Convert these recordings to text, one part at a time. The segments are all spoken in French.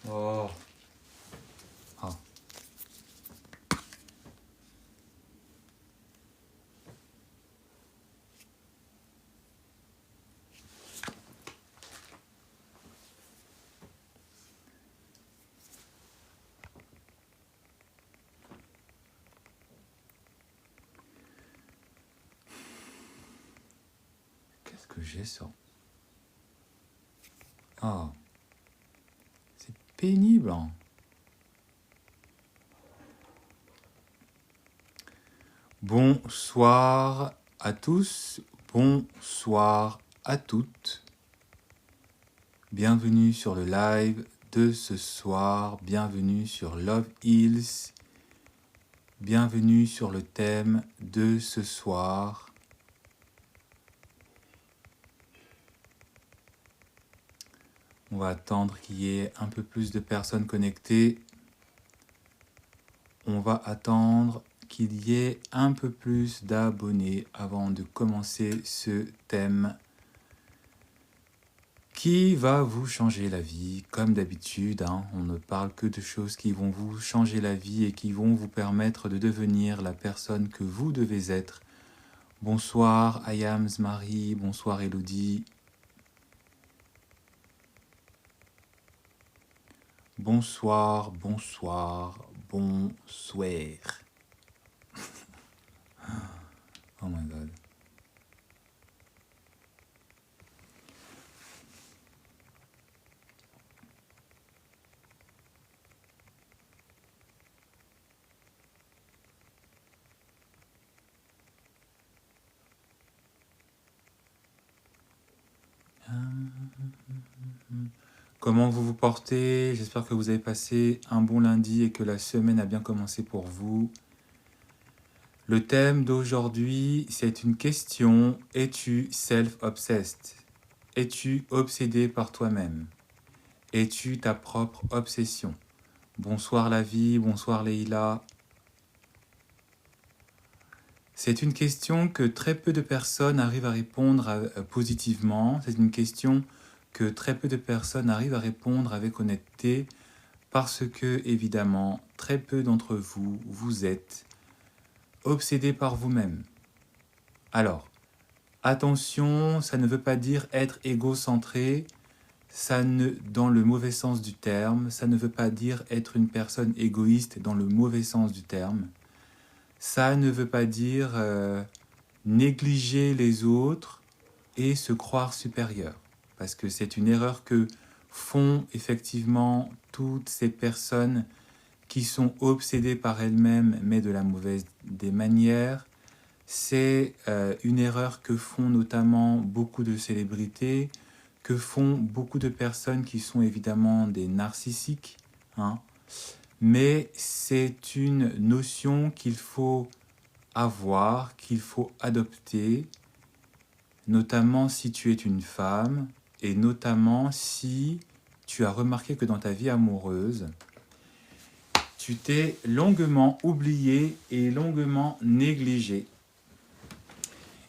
Oh. Ah. Qu'est-ce que j'ai ça? Ah. C'est pénible, hein. Bonsoir à tous, bonsoir à toutes. Bienvenue sur le live de ce soir, bienvenue sur Love Heals, bienvenue sur le thème de ce soir. On va attendre qu'il y ait un peu plus de personnes connectées. On va attendre qu'il y ait un peu plus d'abonnés avant de commencer ce thème qui va vous changer la vie. Comme d'habitude, hein, on ne parle que de choses qui vont vous changer la vie et qui vont vous permettre de devenir la personne que vous devez être. Bonsoir Ayams Marie, bonsoir Elodie. Bonsoir, bonsoir, bonsoir. Oh my god. Comment vous vous portez? J'espère que vous avez passé un bon lundi et que la semaine a bien commencé pour vous. Le thème d'aujourd'hui, c'est une question. Es-tu self-obsessed? Es-tu obsédé par toi-même? Es-tu ta propre obsession? Bonsoir la vie, bonsoir Leïla. C'est une question que très peu de personnes arrivent à répondre positivement. C'est une question que très peu de personnes arrivent à répondre avec honnêteté parce que, évidemment, très peu d'entre vous, vous êtes obsédés par vous-même. Alors, attention, ça ne veut pas dire être égocentré, dans le mauvais sens du terme, ça ne veut pas dire être une personne égoïste dans le mauvais sens du terme. Ça ne veut pas dire négliger les autres et se croire supérieur. Parce que c'est une erreur que font effectivement toutes ces personnes qui sont obsédées par elles-mêmes, mais de la mauvaise des manières. C'est une erreur que font notamment beaucoup de célébrités, que font beaucoup de personnes qui sont évidemment des narcissiques, hein. Mais c'est une notion qu'il faut avoir, qu'il faut adopter, notamment si tu es une femme, et notamment si tu as remarqué que dans ta vie amoureuse, tu t'es longuement oublié et longuement négligé.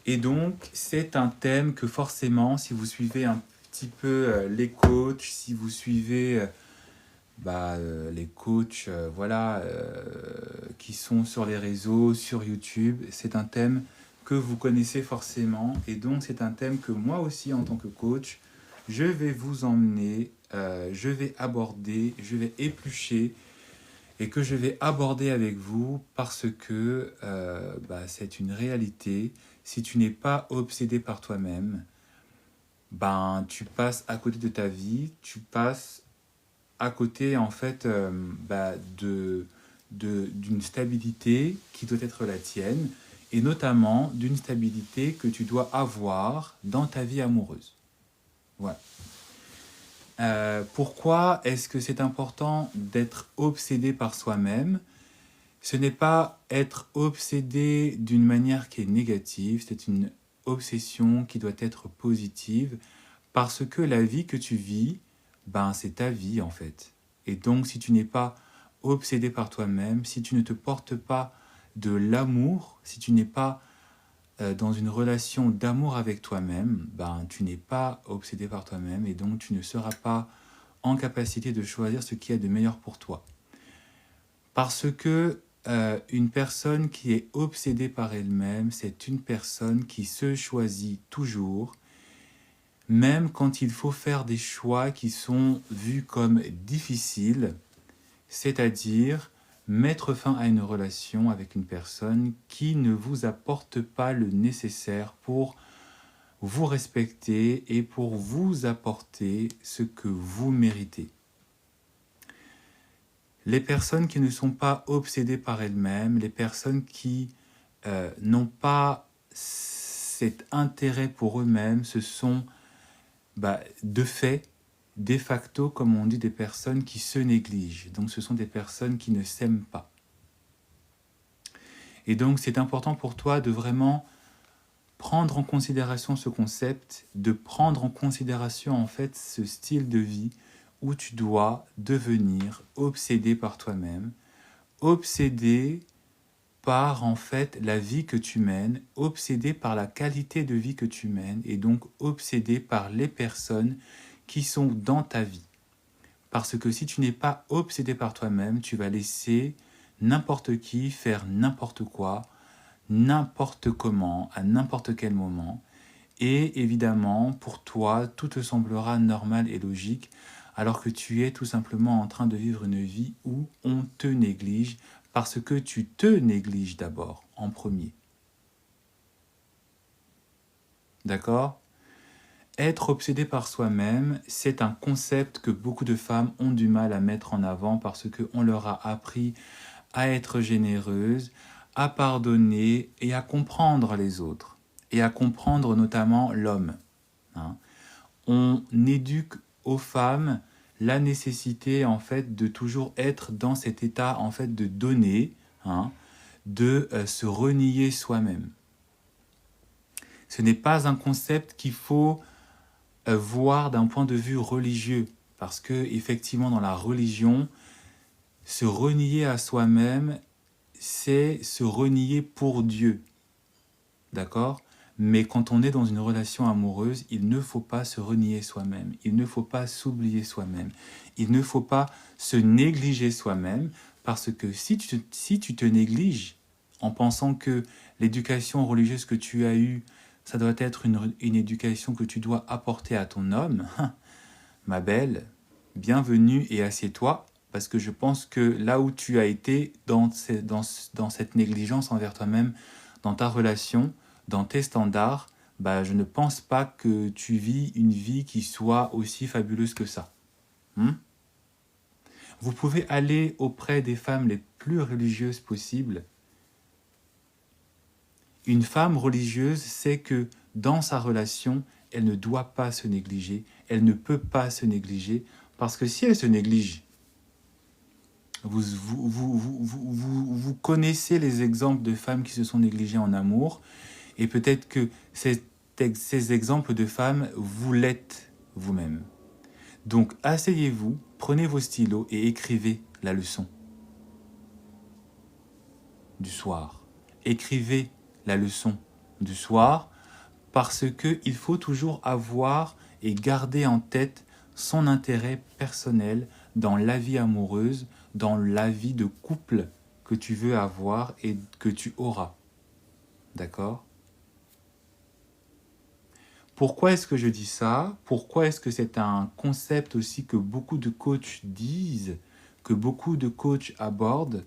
Et donc, c'est un thème que forcément, si vous suivez un petit peu les coachs, si vous suivez les coachs qui sont sur les réseaux, sur YouTube, c'est un thème que vous connaissez forcément. Et donc, c'est un thème que moi aussi, en tant que coach, je vais vous emmener, je vais aborder, je vais éplucher et que je vais aborder avec vous parce que c'est une réalité. Si tu n'es pas obsédé par toi-même, tu passes à côté de ta vie, tu passes à côté en fait d'une stabilité qui doit être la tienne et notamment d'une stabilité que tu dois avoir dans ta vie amoureuse. Voilà. Pourquoi est-ce que c'est important d'être obsédé par soi-même? Ce n'est pas être obsédé d'une manière qui est négative, c'est une obsession qui doit être positive parce que la vie que tu vis, c'est ta vie en fait. Et donc si tu n'es pas obsédé par toi-même, si tu ne te portes pas de l'amour, si tu n'es pas dans une relation d'amour avec toi-même, tu n'es pas obsédé par toi-même et donc tu ne seras pas en capacité de choisir ce qui est de meilleur pour toi. Parce que une personne qui est obsédée par elle-même, c'est une personne qui se choisit toujours, même quand il faut faire des choix qui sont vus comme difficiles, c'est-à-dire mettre fin à une relation avec une personne qui ne vous apporte pas le nécessaire pour vous respecter et pour vous apporter ce que vous méritez. Les personnes qui ne sont pas obsédées par elles-mêmes, les personnes qui n'ont pas cet intérêt pour eux-mêmes, ce sont de fait, de facto, comme on dit, des personnes qui se négligent. Donc ce sont des personnes qui ne s'aiment pas. Et donc c'est important pour toi de vraiment prendre en considération ce concept, de prendre en considération en fait ce style de vie où tu dois devenir obsédé par toi-même, obsédé par en fait la vie que tu mènes, obsédé par la qualité de vie que tu mènes et donc obsédé par les personnes qui sont dans ta vie. Parce que si tu n'es pas obsédé par toi-même, tu vas laisser n'importe qui faire n'importe quoi, n'importe comment, à n'importe quel moment. Et évidemment, pour toi, tout te semblera normal et logique, alors que tu es tout simplement en train de vivre une vie où on te néglige, parce que tu te négliges d'abord, en premier. D'accord ? Être obsédé par soi-même, c'est un concept que beaucoup de femmes ont du mal à mettre en avant parce qu'on leur a appris à être généreuses, à pardonner et à comprendre les autres, et à comprendre notamment l'homme. Hein. On éduque aux femmes la nécessité en fait de toujours être dans cet état en fait de donner, hein, de se renier soi-même. Ce n'est pas un concept qu'il faut voir d'un point de vue religieux, parce que effectivement dans la religion, se renier à soi-même, c'est se renier pour Dieu, d'accord ? Mais quand on est dans une relation amoureuse, il ne faut pas se renier soi-même, il ne faut pas s'oublier soi-même, il ne faut pas se négliger soi-même, parce que si tu te négliges en pensant que l'éducation religieuse que tu as eue, ça doit être une éducation que tu dois apporter à ton homme, ma belle, bienvenue et assieds-toi, parce que je pense que là où tu as été dans cette négligence envers toi-même, dans ta relation, dans tes standards, je ne pense pas que tu vis une vie qui soit aussi fabuleuse que ça. Vous pouvez aller auprès des femmes les plus religieuses possibles. Une femme religieuse sait que dans sa relation, elle ne doit pas se négliger, elle ne peut pas se négliger, parce que si elle se néglige, vous connaissez les exemples de femmes qui se sont négligées en amour, et peut-être que ces exemples de femmes, vous l'êtes vous-même. Donc asseyez-vous, prenez vos stylos et écrivez la leçon du soir. Écrivez la leçon du soir, parce qu'il faut toujours avoir et garder en tête son intérêt personnel dans la vie amoureuse, dans la vie de couple que tu veux avoir et que tu auras. D'accord ? Pourquoi est-ce que je dis ça ? Pourquoi est-ce que c'est un concept aussi que beaucoup de coachs disent, que beaucoup de coachs abordent ?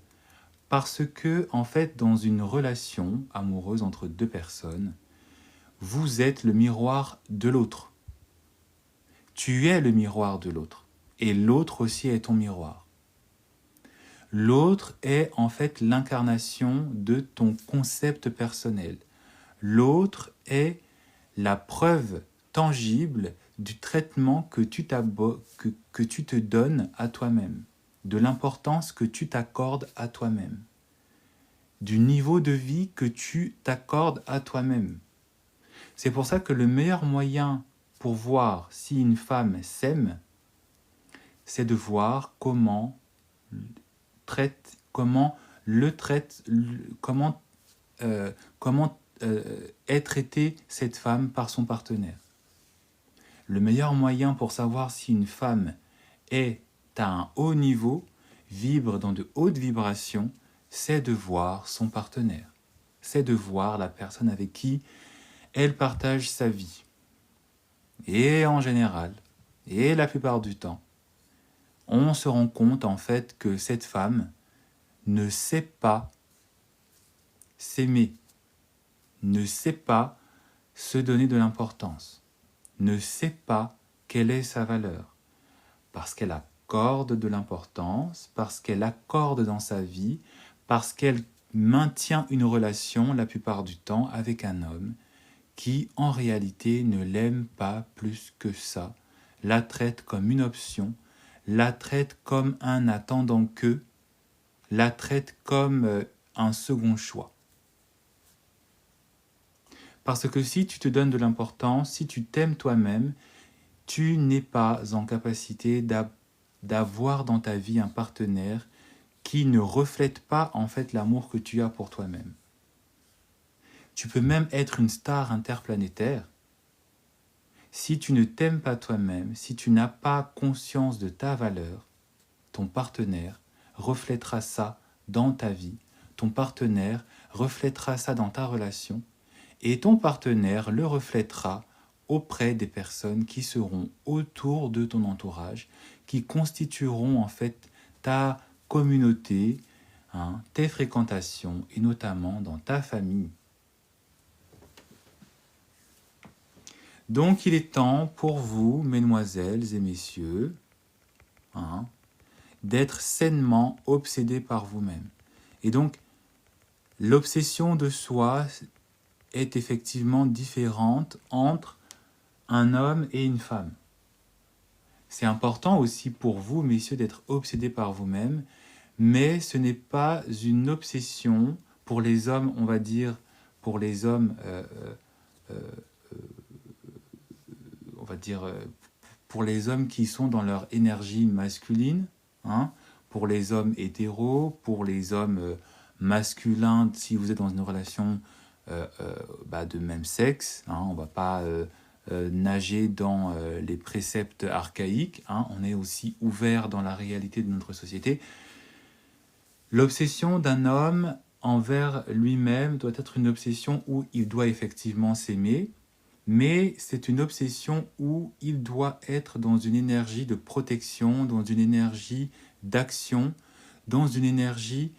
Parce que, en fait, dans une relation amoureuse entre deux personnes, vous êtes le miroir de l'autre. Tu es le miroir de l'autre. Et l'autre aussi est ton miroir. L'autre est en fait l'incarnation de ton concept personnel. L'autre est la preuve tangible du traitement que tu te donnes à toi-même, de l'importance que tu t'accordes à toi-même, du niveau de vie que tu t'accordes à toi-même. C'est pour ça que le meilleur moyen pour voir si une femme s'aime, c'est de voir comment est traitée cette femme par son partenaire. Le meilleur moyen pour savoir si une femme est à un haut niveau, vibre dans de hautes vibrations, c'est de voir son partenaire. C'est de voir la personne avec qui elle partage sa vie. Et en général, et la plupart du temps, on se rend compte en fait que cette femme ne sait pas s'aimer, ne sait pas se donner de l'importance, ne sait pas quelle est sa valeur, parce qu'elle accorde de l'importance, parce qu'elle accorde dans sa vie, parce qu'elle maintient une relation la plupart du temps avec un homme qui en réalité ne l'aime pas plus que ça, la traite comme une option, la traite comme un attendant que, la traite comme un second choix. Parce que si tu te donnes de l'importance, si tu t'aimes toi-même, tu n'es pas en capacité d'avoir dans ta vie un partenaire qui ne reflète pas en fait l'amour que tu as pour toi-même. Tu peux même être une star interplanétaire. Si tu ne t'aimes pas toi-même, si tu n'as pas conscience de ta valeur, ton partenaire reflètera ça dans ta vie, ton partenaire reflètera ça dans ta relation, et ton partenaire le reflètera auprès des personnes qui seront autour de ton entourage, qui constitueront en fait ta communauté, tes fréquentations, et notamment dans ta famille. Donc il est temps pour vous, mesdemoiselles et messieurs, d'être sainement obsédés par vous-même. Et donc, l'obsession de soi est effectivement différente entre un homme et une femme. C'est important aussi pour vous, messieurs, d'être obsédés par vous-même, mais ce n'est pas une obsession pour les hommes, on va dire, pour les hommes, on va dire, pour les hommes qui sont dans leur énergie masculine, pour les hommes hétéros, pour les hommes masculins, si vous êtes dans une relation de même sexe, on ne va pas nager dans les préceptes archaïques, on est aussi ouvert dans la réalité de notre société. L'obsession d'un homme envers lui-même doit être une obsession où il doit effectivement s'aimer, mais c'est une obsession où il doit être dans une énergie de protection, dans une énergie d'action, dans une énergie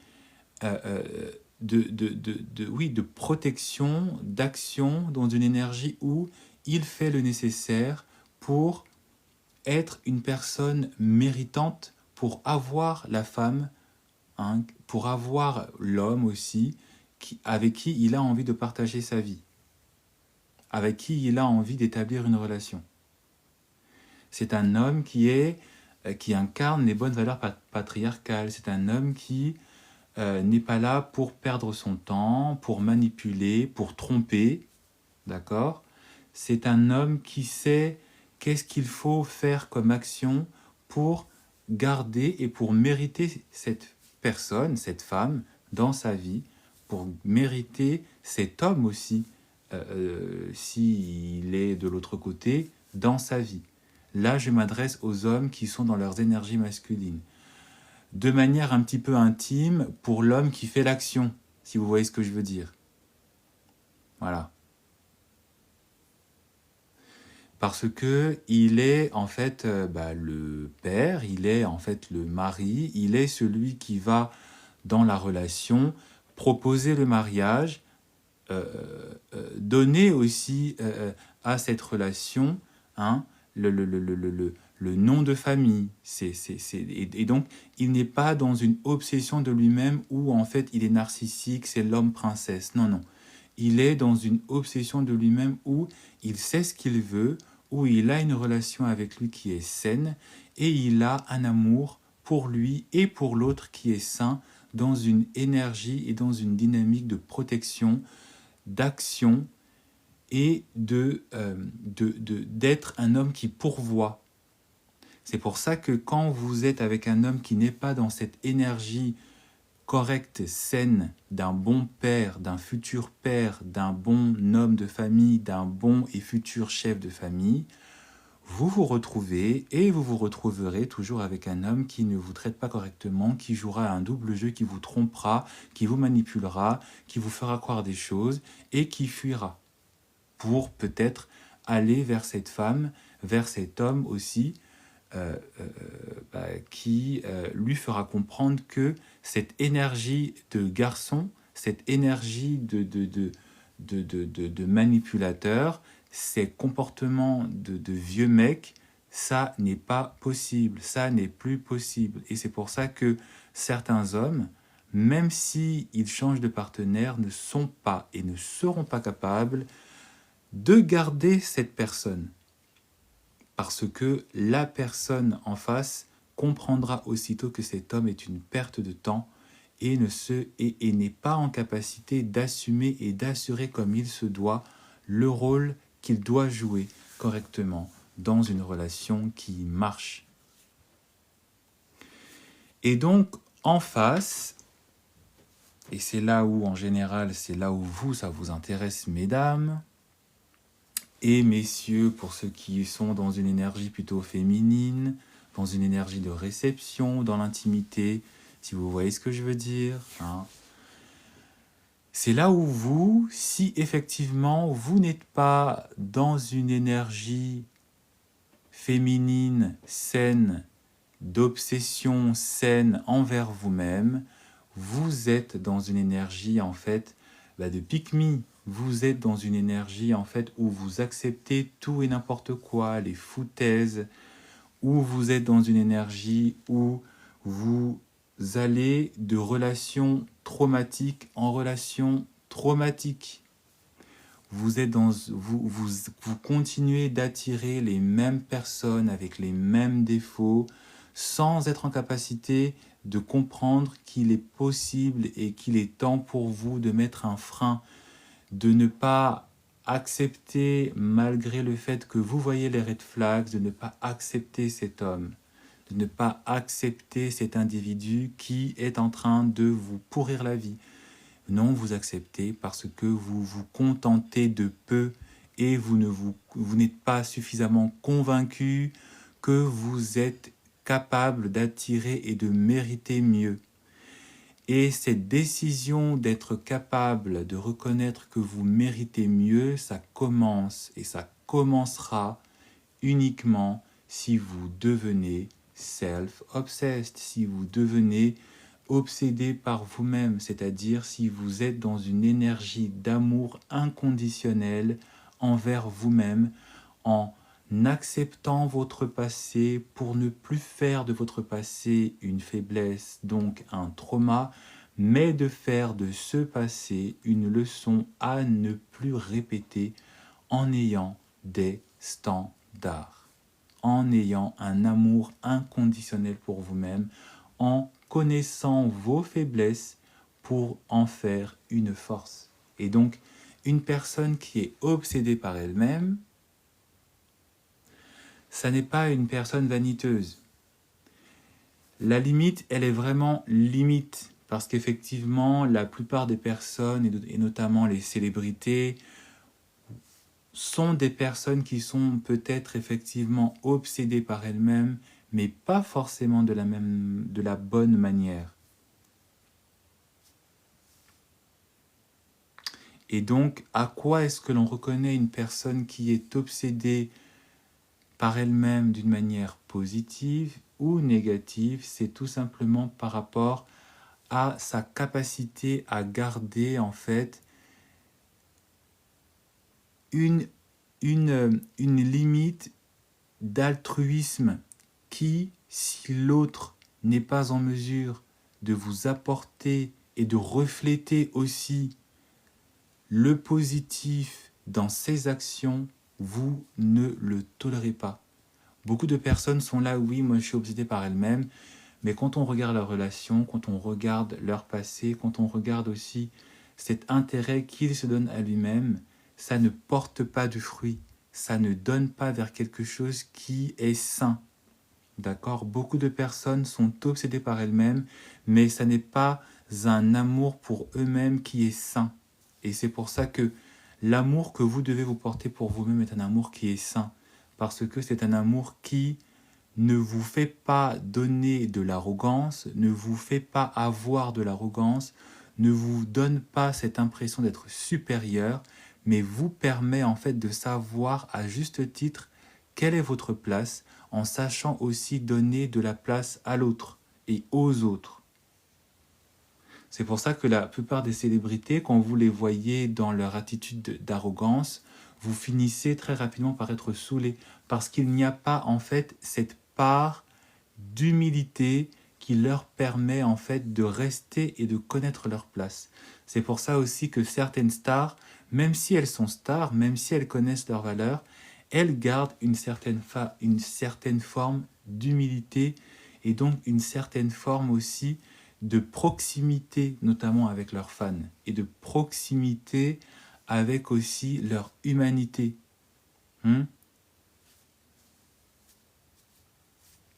de protection, d'action, dans une énergie où il fait le nécessaire pour être une personne méritante, pour avoir la femme, pour avoir l'homme aussi, avec qui il a envie de partager sa vie, avec qui il a envie d'établir une relation. C'est un homme qui incarne les bonnes valeurs patriarcales. C'est un homme qui n'est pas là pour perdre son temps, pour manipuler, pour tromper. D'accord ? C'est un homme qui sait qu'est-ce qu'il faut faire comme action pour garder et pour mériter cette personne, cette femme, dans sa vie, pour mériter cet homme aussi, s'il est de l'autre côté, dans sa vie. Là, je m'adresse aux hommes qui sont dans leurs énergies masculines. De manière un petit peu intime pour l'homme qui fait l'action, si vous voyez ce que je veux dire. Voilà. Parce que il est en fait le père, il est en fait le mari, il est celui qui va dans la relation proposer le mariage, donner aussi à cette relation le nom de famille. Et donc, il n'est pas dans une obsession de lui-même où en fait il est narcissique, c'est l'homme princesse. Non, non. Il est dans une obsession de lui-même où il sait ce qu'il veut, où il a une relation avec lui qui est saine, et il a un amour pour lui et pour l'autre qui est sain, dans une énergie et dans une dynamique de protection, d'action, et d'être un homme qui pourvoit. C'est pour ça que quand vous êtes avec un homme qui n'est pas dans cette énergie correcte, saine, d'un bon père, d'un futur père, d'un bon homme de famille, d'un bon et futur chef de famille, vous vous retrouvez et vous vous retrouverez toujours avec un homme qui ne vous traite pas correctement, qui jouera un double jeu, qui vous trompera, qui vous manipulera, qui vous fera croire des choses et qui fuira pour peut-être aller vers cette femme, vers cet homme aussi, qui lui fera comprendre que cette énergie de garçon, cette énergie de manipulateur, ces comportements de vieux mec, ça n'est pas possible, ça n'est plus possible. Et c'est pour ça que certains hommes, même s'ils changent de partenaire, ne sont pas et ne seront pas capables de garder cette personne. Parce que la personne en face comprendra aussitôt que cet homme est une perte de temps et n'est pas en capacité d'assumer et d'assurer comme il se doit le rôle qu'il doit jouer correctement dans une relation qui marche. Et donc, en face, et c'est là où, en général, c'est là où ça vous intéresse, mesdames, et messieurs, pour ceux qui sont dans une énergie plutôt féminine, dans une énergie de réception, dans l'intimité, si vous voyez ce que je veux dire, hein. C'est là où vous, si effectivement vous n'êtes pas dans une énergie féminine, saine, d'obsession saine envers vous-même, vous êtes dans une énergie en fait de pick-me. Vous êtes dans une énergie en fait où vous acceptez tout et n'importe quoi, les foutaises, où vous êtes dans une énergie où vous allez de relation traumatique en relation traumatique. Vous êtes vous continuez d'attirer les mêmes personnes avec les mêmes défauts sans être en capacité de comprendre qu'il est possible et qu'il est temps pour vous de mettre un frein, de ne pas accepter, malgré le fait que vous voyez les red flags, de ne pas accepter cet homme, de ne pas accepter cet individu qui est en train de vous pourrir la vie. Non, vous acceptez parce que vous vous contentez de peu et vous n'êtes pas suffisamment convaincu que vous êtes capable d'attirer et de mériter mieux. Et cette décision d'être capable de reconnaître que vous méritez mieux, ça commence et ça commencera uniquement si vous devenez self-obsessed, si vous devenez obsédé par vous-même, c'est-à-dire si vous êtes dans une énergie d'amour inconditionnel envers vous-même, en acceptant votre passé pour ne plus faire de votre passé une faiblesse, donc un trauma, mais de faire de ce passé une leçon à ne plus répéter en ayant des standards, en ayant un amour inconditionnel pour vous-même, en connaissant vos faiblesses pour en faire une force. Et donc, une personne qui est obsédée par elle-même, ça n'est pas une personne vaniteuse. La limite, elle est vraiment limite, parce qu'effectivement, la plupart des personnes, et notamment les célébrités, sont des personnes qui sont peut-être effectivement obsédées par elles-mêmes, mais pas forcément de la bonne manière. Et donc, à quoi est-ce que l'on reconnaît une personne qui est obsédée par elle-même d'une manière positive ou négative? C'est tout simplement par rapport à sa capacité à garder en fait une limite d'altruisme qui, si l'autre n'est pas en mesure de vous apporter et de refléter aussi le positif dans ses actions, vous ne le tolérez pas. Beaucoup de personnes sont là, oui, moi je suis obsédé par elles-mêmes, mais quand on regarde leur relation, quand on regarde leur passé, quand on regarde aussi cet intérêt qu'il se donne à lui-même, ça ne porte pas de fruits, ça ne donne pas vers quelque chose qui est sain. D'accord ? Beaucoup de personnes sont obsédées par elles-mêmes, mais ça n'est pas un amour pour eux-mêmes qui est sain. Et c'est pour ça que l'amour que vous devez vous porter pour vous-même est un amour qui est sain. parce que c'est un amour qui ne vous fait pas donner de l'arrogance, ne vous fait pas avoir de l'arrogance, ne vous donne pas cette impression d'être supérieur, mais vous permet en fait de savoir à juste titre quelle est votre place, en sachant aussi donner de la place à l'autre et aux autres. C'est pour ça que la plupart des célébrités, quand vous les voyez dans leur attitude d'arrogance, vous finissez très rapidement par être saoulé, parce qu'il n'y a pas en fait cette part d'humilité qui leur permet en fait de rester et de connaître leur place. C'est pour ça aussi que certaines stars, même si elles sont stars, même si elles connaissent leur valeur, elles gardent une certaine forme d'humilité et donc une certaine forme aussi de proximité, notamment avec leurs fans, et de proximité avec aussi leur humanité.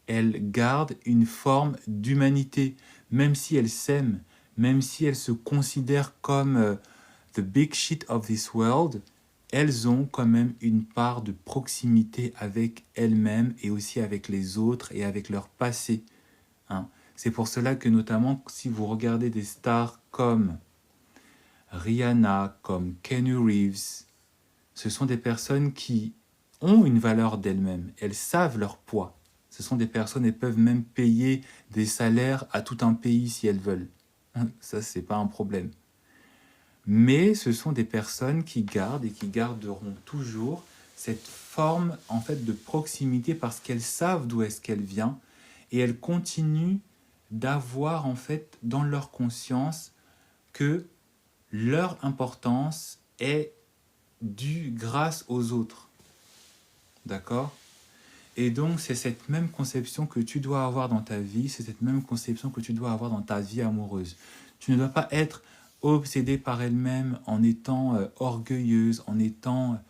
Elles gardent une forme d'humanité, même si elles s'aiment, même si elles se considèrent comme the big shit of this world, elles ont quand même une part de proximité avec elles-mêmes et aussi avec les autres et avec leur passé. C'est pour cela que notamment si vous regardez des stars comme Rihanna, comme Keanu Reeves, ce sont des personnes qui ont une valeur d'elles-mêmes, elles savent leur poids. Ce sont des personnes qui peuvent même payer des salaires à tout un pays si elles veulent. Ça, c'est pas un problème. Mais ce sont des personnes qui gardent et qui garderont toujours cette forme en fait de proximité parce qu'elles savent d'où est-ce qu'elle vient et elles continuent d'avoir en fait dans leur conscience que leur importance est due grâce aux autres. D'accord ? Et donc c'est cette même conception que tu dois avoir dans ta vie, c'est cette même conception que tu dois avoir dans ta vie amoureuse. Tu ne dois pas être obsédée par elle-même en étant orgueilleuse, en étant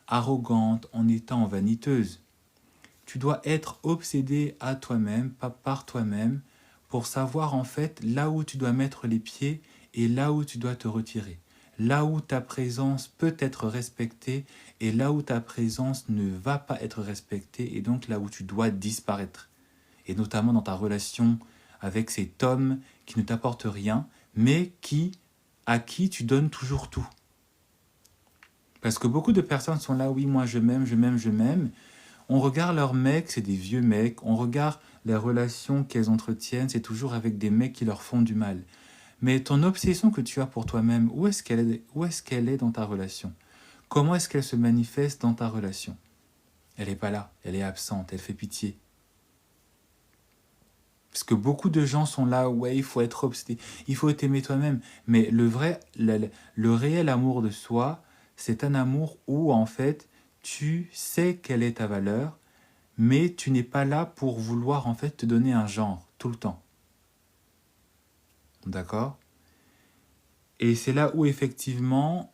arrogante, en étant vaniteuse. Tu dois être obsédée à toi-même, pas par toi-même, pour savoir en fait là où tu dois mettre les pieds et là où tu dois te retirer. Là où ta présence peut être respectée et là où ta présence ne va pas être respectée et donc là où tu dois disparaître. Et notamment dans ta relation avec cet homme qui ne t'apporte rien, mais à qui tu donnes toujours tout. Parce que beaucoup de personnes sont là, oui, moi je m'aime, je m'aime, je m'aime. On regarde leurs mecs, c'est des vieux mecs. On regarde les relations qu'elles entretiennent, c'est toujours avec des mecs qui leur font du mal. Mais ton obsession que tu as pour toi-même, où est-ce qu'elle est dans ta relation ? Comment est-ce qu'elle se manifeste dans ta relation ? Elle n'est pas là, elle est absente, elle fait pitié. Parce que beaucoup de gens sont là, ouais, il faut être obsédé, il faut t'aimer toi-même. Mais le réel amour de soi, c'est un amour où en fait, tu sais quelle est ta valeur, mais tu n'es pas là pour vouloir en fait te donner un genre tout le temps. D'accord ? Et c'est là où effectivement,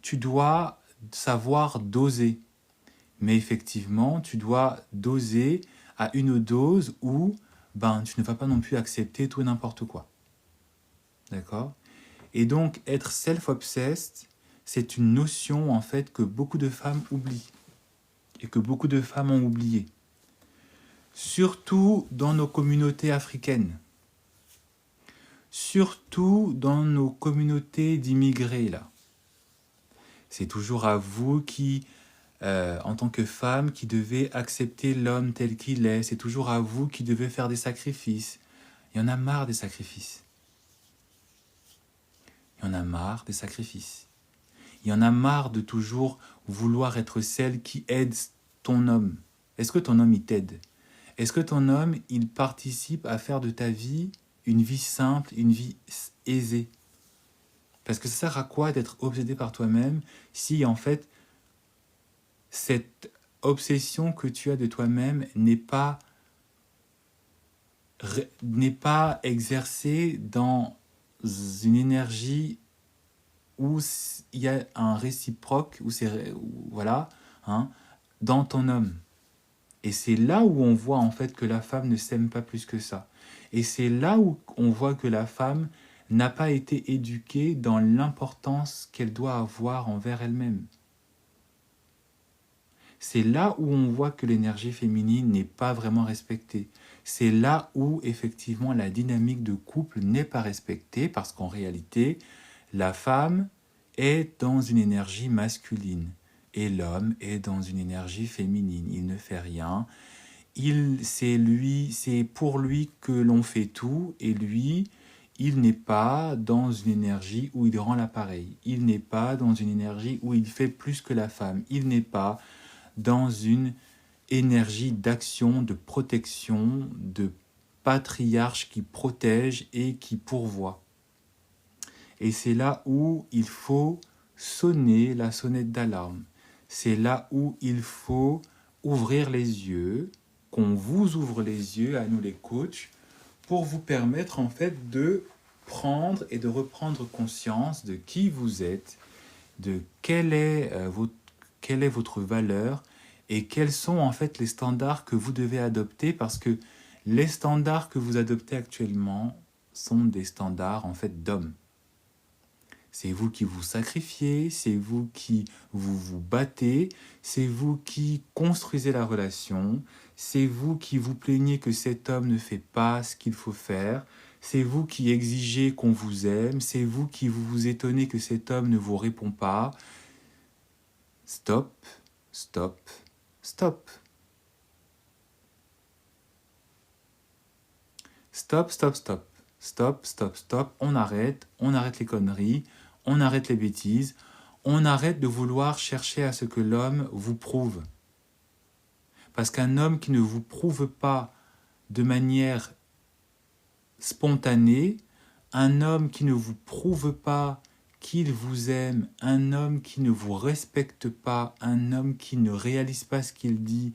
tu dois savoir doser. Mais effectivement, tu dois doser à une dose où tu ne vas pas non plus accepter tout et n'importe quoi. D'accord ? Et donc, être self-obsessed, c'est une notion en fait que beaucoup de femmes oublient. Et que beaucoup de femmes ont oublié. Surtout dans nos communautés africaines. Surtout dans nos communautés d'immigrés, là. C'est toujours à vous qui, en tant que femme, qui devez accepter l'homme tel qu'il est. C'est toujours à vous qui devez faire des sacrifices. Il y en a marre des sacrifices. Il y en a marre des sacrifices. Il y en a marre de toujours vouloir être celle qui aide ton homme. Est-ce que ton homme, il t'aide ? Est-ce que ton homme, il participe à faire de ta vie une vie simple, une vie aisée ? Parce que ça sert à quoi d'être obsédé par toi-même si en fait cette obsession que tu as de toi-même n'est pas exercée dans une énergie où il y a un réciproque, dans ton homme. Et c'est là où on voit en fait que la femme ne s'aime pas plus que ça. Et c'est là où on voit que la femme n'a pas été éduquée dans l'importance qu'elle doit avoir envers elle-même. C'est là où on voit que l'énergie féminine n'est pas vraiment respectée. C'est là où, effectivement, la dynamique de couple n'est pas respectée parce qu'en réalité, la femme est dans une énergie masculine et l'homme est dans une énergie féminine. Il ne fait rien. C'est pour lui que l'on fait tout et lui, il n'est pas dans une énergie où il rend l'appareil. Il n'est pas dans une énergie où il fait plus que la femme. Il n'est pas dans une énergie d'action, de protection, de patriarche qui protège et qui pourvoit. Et c'est là où il faut sonner la sonnette d'alarme. C'est là où il faut ouvrir les yeux, qu'on vous ouvre les yeux, à nous les coachs, pour vous permettre en fait de prendre et de reprendre conscience de qui vous êtes, de quelle est votre valeur et quels sont en fait les standards que vous devez adopter, parce que les standards que vous adoptez actuellement sont des standards en fait d'hommes. C'est vous qui vous sacrifiez, c'est vous qui vous battez, c'est vous qui construisez la relation, c'est vous qui vous plaignez que cet homme ne fait pas ce qu'il faut faire, c'est vous qui exigez qu'on vous aime, c'est vous qui vous étonnez que cet homme ne vous répond pas. Stop, stop, stop. Stop, stop, stop. Stop, stop, stop. On arrête les conneries, on arrête les bêtises, on arrête de vouloir chercher à ce que l'homme vous prouve. Parce qu'un homme qui ne vous prouve pas de manière spontanée, un homme qui ne vous prouve pas qu'il vous aime, un homme qui ne vous respecte pas, un homme qui ne réalise pas ce qu'il dit,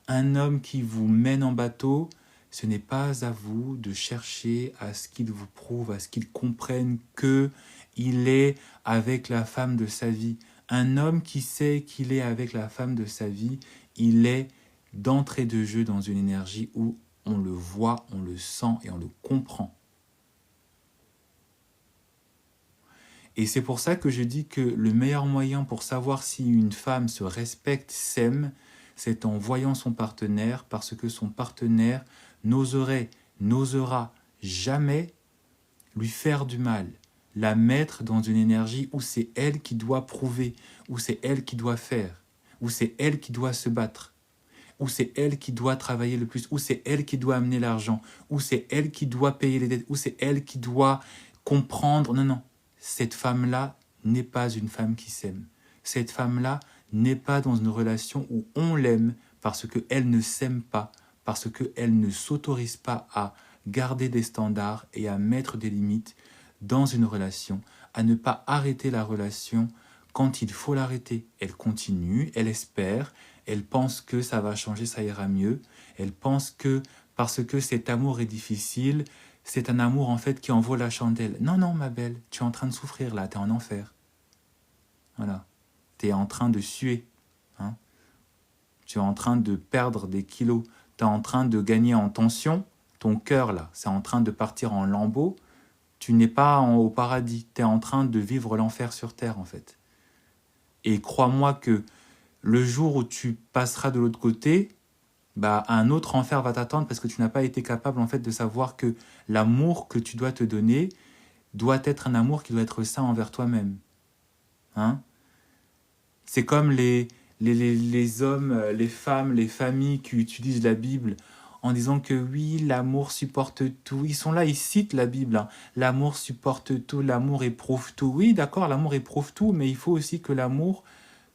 un homme qui vous mène en bateau, ce n'est pas à vous de chercher à ce qu'il vous prouve, à ce qu'il comprenne qu'il est avec la femme de sa vie. Un homme qui sait qu'il est avec la femme de sa vie, il est d'entrée de jeu dans une énergie où on le voit, on le sent et on le comprend. Et c'est pour ça que je dis que le meilleur moyen pour savoir si une femme se respecte, s'aime, c'est en voyant son partenaire, parce que son partenaire n'osera jamais lui faire du mal, la mettre dans une énergie où c'est elle qui doit prouver, où c'est elle qui doit faire, où c'est elle qui doit se battre, où c'est elle qui doit travailler le plus, où c'est elle qui doit amener l'argent, où c'est elle qui doit payer les dettes, où c'est elle qui doit comprendre. Non, non, cette femme-là n'est pas une femme qui s'aime. Cette femme-là n'est pas dans une relation où on l'aime parce qu'elle ne s'aime pas, parce qu'elle ne s'autorise pas à garder des standards et à mettre des limites dans une relation, à ne pas arrêter la relation quand il faut l'arrêter. Elle continue, elle espère, elle pense que ça va changer, ça ira mieux. Elle pense que parce que cet amour est difficile, c'est un amour en fait qui en vaut la chandelle. Non, non, ma belle, tu es en train de souffrir là, tu es en enfer. Voilà, tu es en train de suer. Hein. Tu es en train de perdre des kilos. Tu es en train de gagner en tension. Ton cœur là, c'est en train de partir en lambeaux. Tu n'es pas au paradis. Tu es en train de vivre l'enfer sur terre en fait. Et crois-moi que le jour où tu passeras de l'autre côté, bah, un autre enfer va t'attendre parce que tu n'as pas été capable en fait de savoir que l'amour que tu dois te donner doit être un amour qui doit être sain envers toi-même. Hein? C'est comme les hommes, les femmes, les familles qui utilisent la Bible en disant que oui, l'amour supporte tout. Ils sont là, ils citent la Bible. Hein. L'amour supporte tout, l'amour éprouve tout. Oui, d'accord, l'amour éprouve tout, mais il faut aussi que l'amour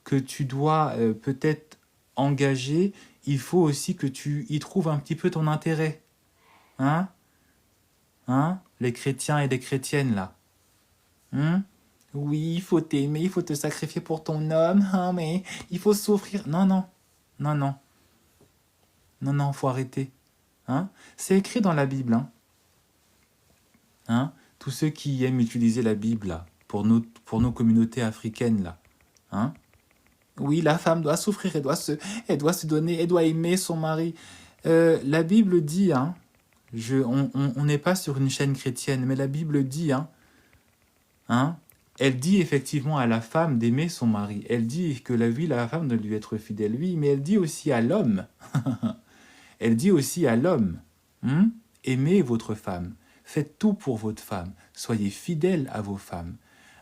que tu dois peut-être engager, il faut aussi que tu y trouves un petit peu ton intérêt. Hein? Hein? Les chrétiens et les chrétiennes, là. Hein? Oui, il faut t'aimer, il faut te sacrifier pour ton homme, hein, mais il faut souffrir. Non, non, non, non, non, non, faut arrêter. Hein? C'est écrit dans la Bible. Hein? Hein? Tous ceux qui aiment utiliser la Bible, là, pour nos communautés africaines, là. Hein? Oui, la femme doit souffrir, elle doit se donner, elle doit aimer son mari. La Bible dit, hein, on n'est pas sur une chaîne chrétienne, mais la Bible dit, hein, Elle dit effectivement à la femme d'aimer son mari. Elle dit que la femme doit lui être fidèle, oui, mais elle dit aussi à l'homme. Elle dit aussi à l'homme, aimez votre femme, faites tout pour votre femme, soyez fidèles à vos femmes,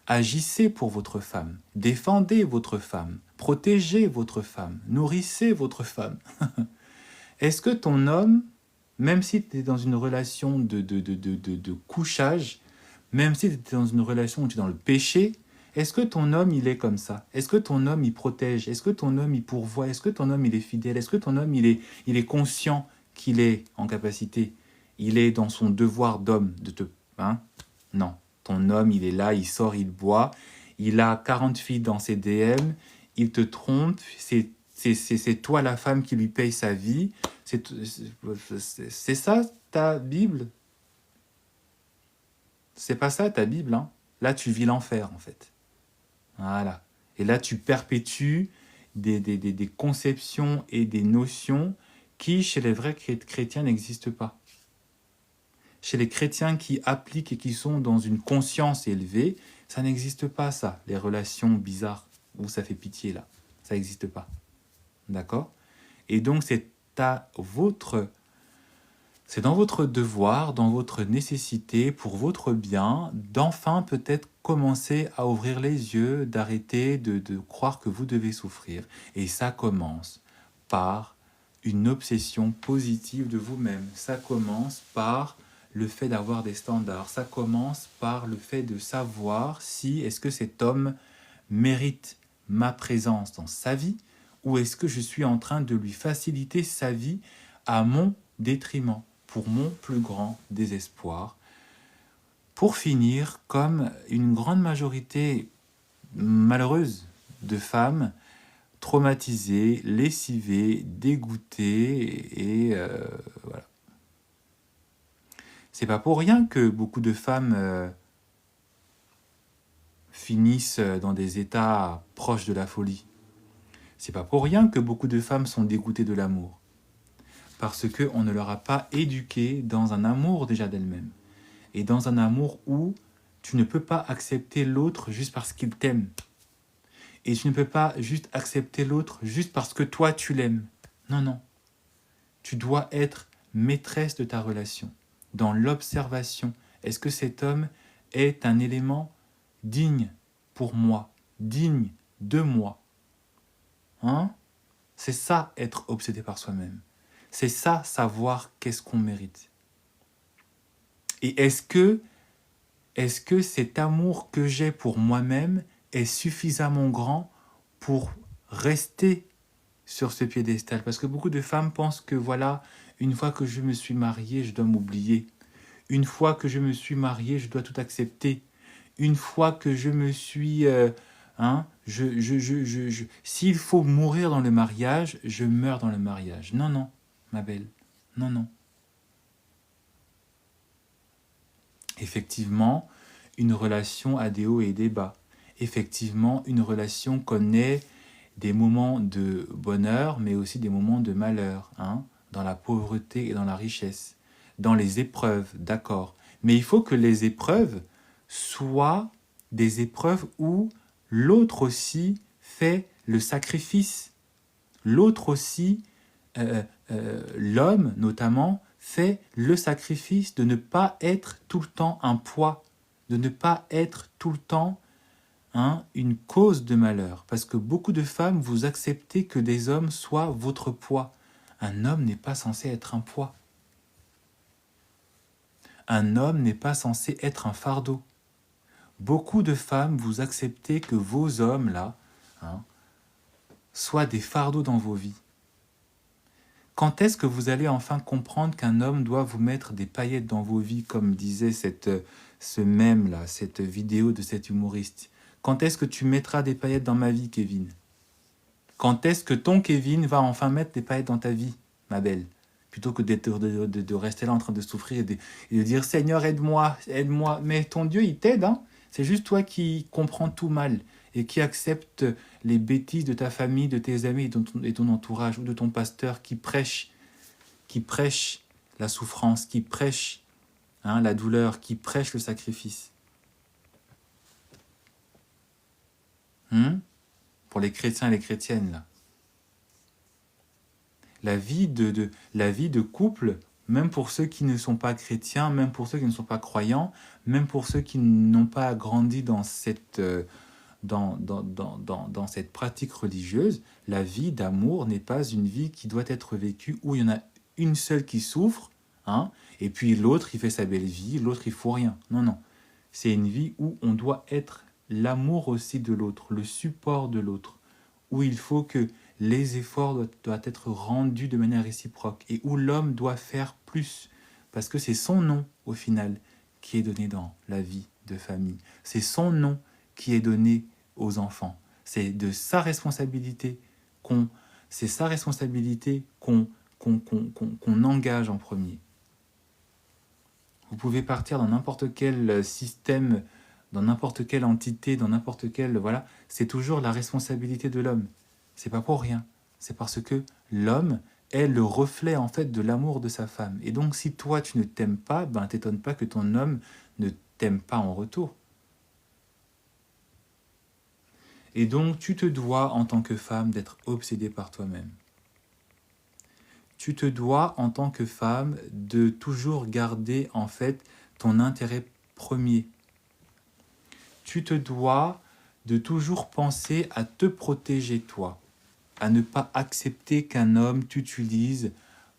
agissez pour votre femme, défendez votre femme, protégez votre femme, nourrissez votre femme. Est-ce que ton homme, même si tu es dans une relation de couchage, même si tu es dans une relation où tu es dans le péché, est-ce que ton homme, il est comme ça? Est-ce que ton homme, il protège? Est-ce que ton homme, il pourvoit? Est-ce que ton homme, il est fidèle? Est-ce que ton homme, il est conscient qu'il est en capacité? Il est dans son devoir d'homme de te... Hein? Non. Ton homme, il est là, il sort, il boit. Il a 40 filles dans ses DM. Il te trompe. C'est toi la femme qui lui paye sa vie. C'est ça ta Bible? C'est pas ça ta Bible, hein? Là, tu vis l'enfer, en fait. Voilà. Et là, tu perpétues des conceptions et des notions qui, chez les vrais chrétiens, n'existent pas. Chez les chrétiens qui appliquent et qui sont dans une conscience élevée, ça n'existe pas, ça. Les relations bizarres où ça fait pitié, là. Ça n'existe pas. D'accord? Et donc, c'est dans votre devoir, dans votre nécessité, pour votre bien, d'enfin peut-être commencer à ouvrir les yeux, d'arrêter de croire que vous devez souffrir. Et ça commence par une obsession positive de vous-même. Ça commence par le fait d'avoir des standards. Ça commence par le fait de savoir si est-ce que cet homme mérite ma présence dans sa vie ou est-ce que je suis en train de lui faciliter sa vie à mon détriment, pour mon plus grand désespoir, pour finir comme une grande majorité malheureuse de femmes traumatisées, lessivées, dégoûtées, et voilà. C'est pas pour rien que beaucoup de femmes finissent dans des états proches de la folie. C'est pas pour rien que beaucoup de femmes sont dégoûtées de l'amour. Parce qu'on ne leur a pas éduqué dans un amour déjà d'elles-mêmes. Et dans un amour où tu ne peux pas accepter l'autre juste parce qu'il t'aime. Et tu ne peux pas juste accepter l'autre juste parce que toi tu l'aimes. Non, non. Tu dois être maîtresse de ta relation. Dans l'observation, est-ce que cet homme est un élément digne pour moi, digne de moi? Hein? C'est ça, être obsédé par soi-même. C'est ça, savoir qu'est-ce qu'on mérite. Et est-ce que cet amour que j'ai pour moi-même est suffisamment grand pour rester sur ce piédestal? Parce que beaucoup de femmes pensent que voilà, une fois que je me suis mariée, je dois m'oublier. Une fois que je me suis mariée, je dois tout accepter. Une fois que je me suis... s'il faut mourir dans le mariage, je meurs dans le mariage. Non, non, ma belle. Non, non. Effectivement, une relation a des hauts et des bas. Effectivement, une relation connaît des moments de bonheur, mais aussi des moments de malheur, dans la pauvreté et dans la richesse, dans les épreuves, d'accord. Mais il faut que les épreuves soient des épreuves où l'autre aussi fait le sacrifice. L'autre aussi, l'homme notamment, fait le sacrifice de ne pas être tout le temps un poids, de ne pas être tout le temps une cause de malheur. Parce que beaucoup de femmes, vous acceptez que des hommes soient votre poids. Un homme n'est pas censé être un poids. Un homme n'est pas censé être un fardeau. Beaucoup de femmes, vous acceptez que vos hommes, là, soient des fardeaux dans vos vies. Quand est-ce que vous allez enfin comprendre qu'un homme doit vous mettre des paillettes dans vos vies, comme disait ce mème-là, cette vidéo de cet humoriste? Quand est-ce que tu mettras des paillettes dans ma vie, Kevin? Quand est-ce que ton Kevin va enfin mettre des paillettes dans ta vie, ma belle? Plutôt que de rester là en train de souffrir et de dire « Seigneur, aide-moi, aide-moi ». Mais ton Dieu, il t'aide, C'est juste toi qui comprends tout mal et qui accepte les bêtises de ta famille, de tes amis et ton entourage, ou de ton pasteur qui prêche la souffrance, qui prêche la douleur, qui prêche le sacrifice. Hein? Pour les chrétiens et les chrétiennes, là. La vie de couple, même pour ceux qui ne sont pas chrétiens, même pour ceux qui ne sont pas croyants, même pour ceux qui n'ont pas grandi dans dans cette pratique religieuse, la vie d'amour n'est pas une vie qui doit être vécue où il y en a une seule qui souffre, hein, et puis l'autre il fait sa belle vie, l'autre il faut rien. Non, non. C'est une vie où on doit être l'amour aussi de l'autre, le support de l'autre, où il faut que les efforts doivent être rendus de manière réciproque et où l'homme doit faire plus, parce que c'est son nom au final qui est donné dans la vie de famille. C'est son nom qui est donné aux enfants. C'est de sa responsabilité qu'on, c'est sa responsabilité qu'on engage en premier. Vous pouvez partir dans n'importe quel système, dans n'importe quelle entité, dans n'importe quel, voilà, c'est toujours la responsabilité de l'homme. C'est pas pour rien. C'est parce que l'homme est le reflet en fait de l'amour de sa femme. Et donc si toi tu ne t'aimes pas, ben t'étonne pas que ton homme ne t'aime pas en retour. Et donc tu te dois en tant que femme d'être obsédée par toi-même. Tu te dois en tant que femme de toujours garder en fait ton intérêt premier. Tu te dois de toujours penser à te protéger toi, à ne pas accepter qu'un homme t'utilise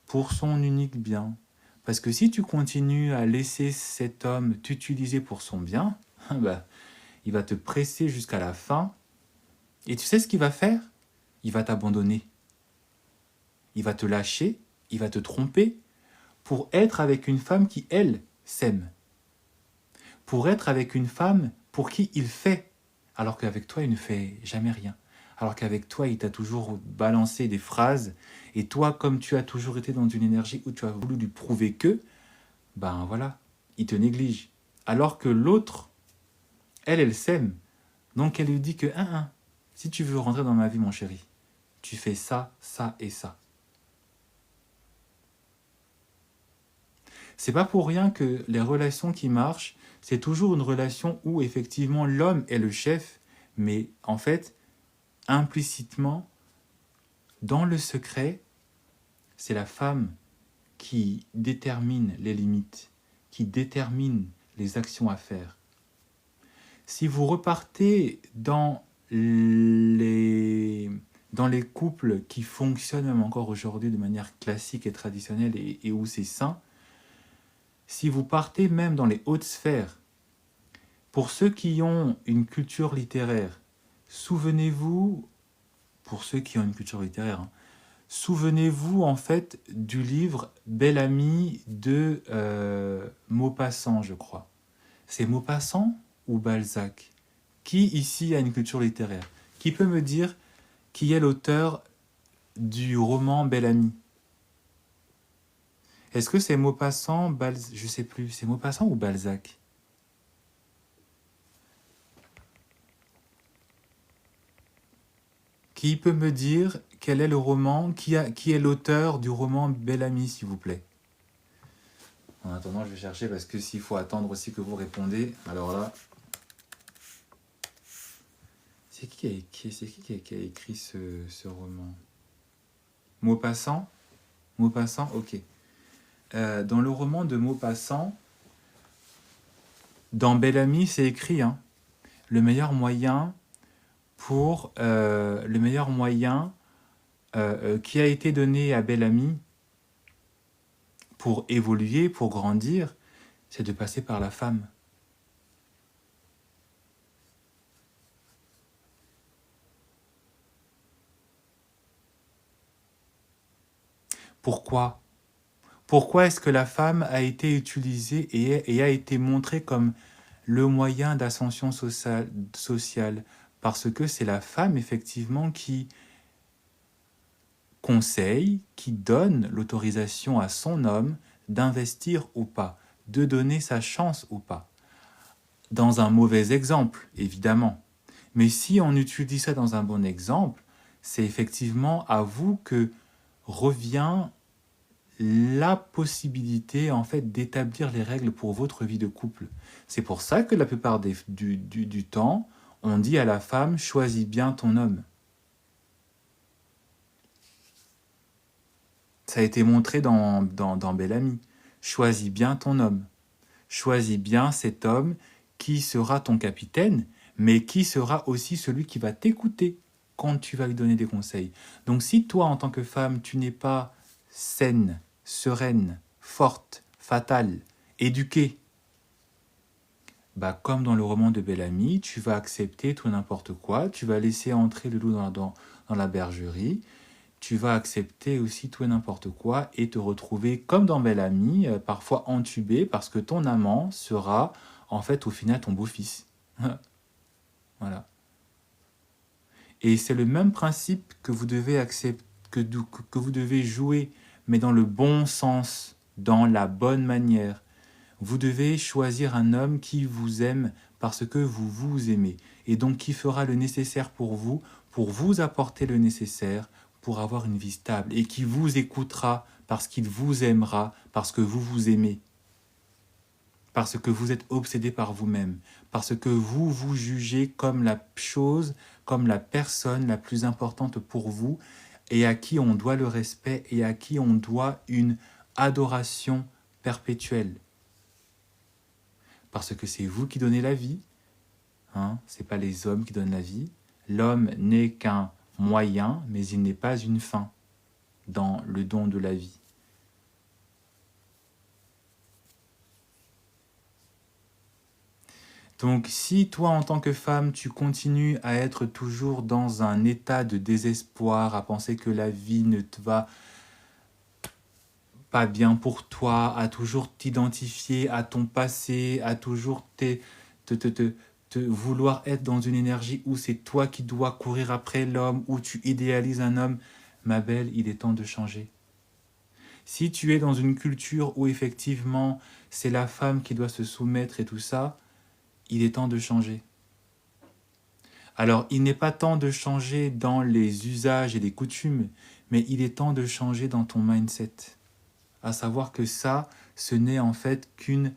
pour son unique bien. Parce que si tu continues à laisser cet homme t'utiliser pour son bien, bah, il va te presser jusqu'à la fin. Et tu sais ce qu'il va faire? Il va t'abandonner. Il va te lâcher, il va te tromper pour être avec une femme qui, elle, s'aime. Pour être avec une femme pour qui il fait, alors qu'avec toi, il ne fait jamais rien. Alors qu'avec toi, il t'a toujours balancé des phrases, et toi, comme tu as toujours été dans une énergie où tu as voulu lui prouver que, ben voilà, il te néglige. Alors que l'autre, elle s'aime. Donc elle lui dit que, si tu veux rentrer dans ma vie, mon chéri, tu fais ça, ça et ça. C'est pas pour rien que les relations qui marchent, c'est toujours une relation où effectivement l'homme est le chef, mais en fait, implicitement, dans le secret, c'est la femme qui détermine les limites, qui détermine les actions à faire. Si vous repartez dans les couples qui fonctionnent même encore aujourd'hui de manière classique et traditionnelle et où c'est sain, si vous partez même dans les hautes sphères, pour ceux qui ont une culture littéraire, souvenez-vous, pour ceux qui ont une culture littéraire, souvenez-vous en fait du livre Bel Ami de Maupassant, je crois. C'est Maupassant ou Balzac? Qui ici a une culture littéraire? Qui peut me dire qui est l'auteur du roman Bel Ami? Est-ce que c'est Maupassant, Balzac? Je sais plus, c'est Maupassant ou Balzac? Qui peut me dire quel est le roman, qui est l'auteur du roman Bel Ami, s'il vous plaît? En attendant, je vais chercher parce que s'il faut attendre aussi que vous répondez, alors là, c'est qui qui a écrit ce roman? Maupassant? Maupassant, ok. Dans le roman de Maupassant, dans Bel Ami, c'est écrit, le meilleur moyen qui a été donné à Bel Ami pour évoluer, pour grandir, c'est de passer par la femme. Pourquoi? Pourquoi est-ce que la femme a été utilisée et a été montrée comme le moyen d'ascension sociale? Parce que c'est la femme, effectivement, qui conseille, qui donne l'autorisation à son homme d'investir ou pas, de donner sa chance ou pas. Dans un mauvais exemple, évidemment. Mais si on utilise ça dans un bon exemple, c'est effectivement à vous que revient la possibilité en fait d'établir les règles pour votre vie de couple. C'est pour ça que la plupart du temps, on dit à la femme, choisis bien ton homme. Ça a été montré dans Bel Ami. Choisis bien ton homme. Choisis bien cet homme qui sera ton capitaine, mais qui sera aussi celui qui va t'écouter quand tu vas lui donner des conseils. Donc si toi, en tant que femme, tu n'es pas saine, sereine, forte, fatale, éduquée, bah, comme dans le roman de Bel Ami, tu vas accepter tout n'importe quoi, tu vas laisser entrer le loup dans la bergerie, tu vas accepter aussi tout et n'importe quoi et te retrouver, comme dans Bel Ami, parfois entubé parce que ton amant sera, en fait, au final, ton beau-fils. Voilà. Et c'est le même principe que vous devez accepter, que vous devez jouer, mais dans le bon sens, dans la bonne manière. Vous devez choisir un homme qui vous aime parce que vous vous aimez, et donc qui fera le nécessaire pour vous apporter le nécessaire, pour avoir une vie stable, et qui vous écoutera parce qu'il vous aimera, parce que vous vous aimez, parce que vous êtes obsédé par vous-même, parce que vous vous jugez comme la chose, comme la personne la plus importante pour vous, et à qui on doit le respect, et à qui on doit une adoration perpétuelle. Parce que c'est vous qui donnez la vie, hein, ce n'est pas les hommes qui donnent la vie. L'homme n'est qu'un moyen, mais il n'est pas une fin dans le don de la vie. Donc si toi, en tant que femme, tu continues à être toujours dans un état de désespoir, à penser que la vie ne te va pas bien pour toi, à toujours t'identifier à ton passé, à toujours te vouloir être dans une énergie où c'est toi qui dois courir après l'homme, où tu idéalises un homme, ma belle, il est temps de changer. Si tu es dans une culture où effectivement c'est la femme qui doit se soumettre et tout ça, il est temps de changer. Alors, il n'est pas temps de changer dans les usages et les coutumes, mais il est temps de changer dans ton mindset. À savoir que ça, ce n'est en fait qu'une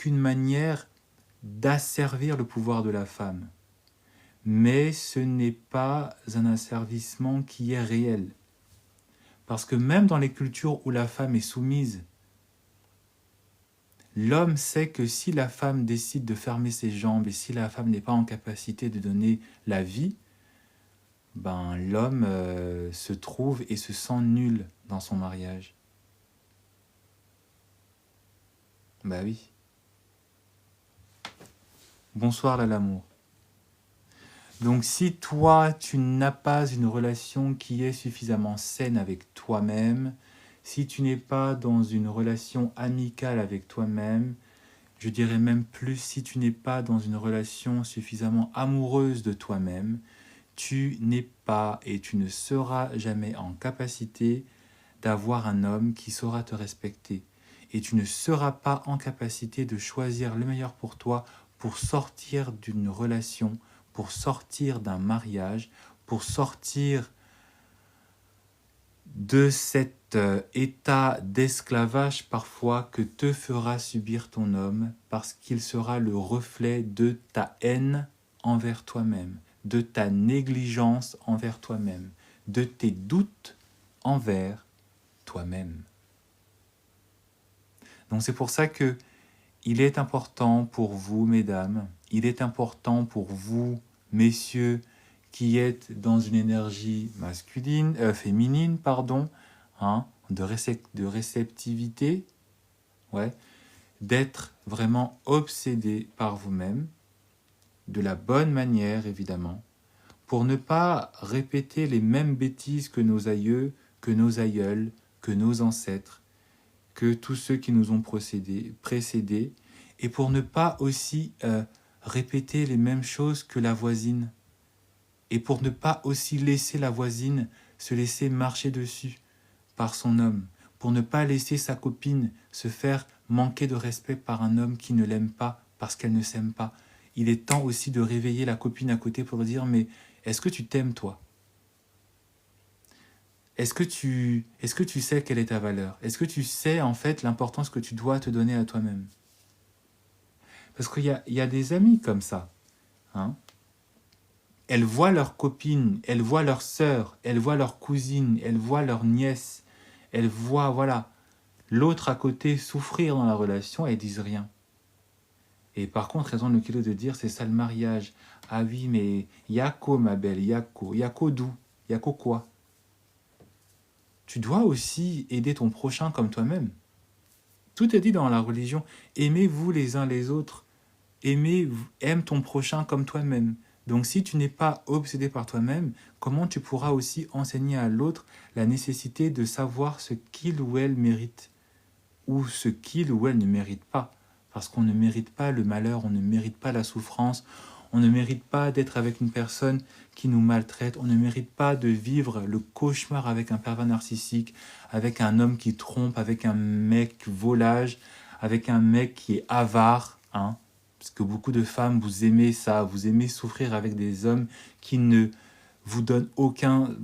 manière d'asservir le pouvoir de la femme. Mais ce n'est pas un asservissement qui est réel. Parce que même dans les cultures où la femme est soumise, l'homme sait que si la femme décide de fermer ses jambes et si la femme n'est pas en capacité de donner la vie, ben l'homme se trouve et se sent nul dans son mariage. Bah oui. Bonsoir là l'amour. Donc si toi, tu n'as pas une relation qui est suffisamment saine avec toi-même, si tu n'es pas dans une relation amicale avec toi-même, je dirais même plus si tu n'es pas dans une relation suffisamment amoureuse de toi-même, tu n'es pas et tu ne seras jamais en capacité d'avoir un homme qui saura te respecter. Et tu ne seras pas en capacité de choisir le meilleur pour toi pour sortir d'une relation, pour sortir d'un mariage, pour sortir de cet état d'esclavage parfois que te fera subir ton homme parce qu'il sera le reflet de ta haine envers toi-même, de ta négligence envers toi-même, de tes doutes envers toi-même. Donc c'est pour ça que il est important pour vous, mesdames, il est important pour vous, messieurs, qui êtes dans une énergie féminine, hein, de réceptivité, ouais, d'être vraiment obsédé par vous-même, de la bonne manière évidemment, pour ne pas répéter les mêmes bêtises que nos aïeux, que nos aïeuls, que nos ancêtres, que tous ceux qui nous ont précédés, et pour ne pas aussi répéter les mêmes choses que la voisine, et pour ne pas aussi laisser la voisine se laisser marcher dessus par son homme, pour ne pas laisser sa copine se faire manquer de respect par un homme qui ne l'aime pas parce qu'elle ne s'aime pas. Il est temps aussi de réveiller la copine à côté pour dire « Mais est-ce que tu t'aimes toi ? Est-ce que tu sais quelle est ta valeur ? Est-ce que tu sais en fait l'importance que tu dois te donner à toi-même ?» Parce qu'il y a des amis comme ça. Hein. Elles voient leurs copines, elles voient leurs sœurs, elles voient leurs cousines, elles voient leurs nièces, elles voient, voilà, l'autre à côté souffrir dans la relation et elles disent rien. Et par contre, elles ont le kilo de dire, c'est ça le mariage. Ah oui, mais Yako, ma belle, Yako. Yako d'où? Yako quoi? Tu dois aussi aider ton prochain comme toi-même. Tout est dit dans la religion. Aimez-vous les uns les autres. Aime ton prochain comme toi-même. Donc si tu n'es pas obsédé par toi-même, comment tu pourras aussi enseigner à l'autre la nécessité de savoir ce qu'il ou elle mérite ou ce qu'il ou elle ne mérite pas? Parce qu'on ne mérite pas le malheur, on ne mérite pas la souffrance, on ne mérite pas d'être avec une personne qui nous maltraite, on ne mérite pas de vivre le cauchemar avec un pervers narcissique, avec un homme qui trompe, avec un mec volage, avec un mec qui est avare, hein. Parce que beaucoup de femmes, vous aimez ça, vous aimez souffrir avec des hommes qui ne vous donnent aucun...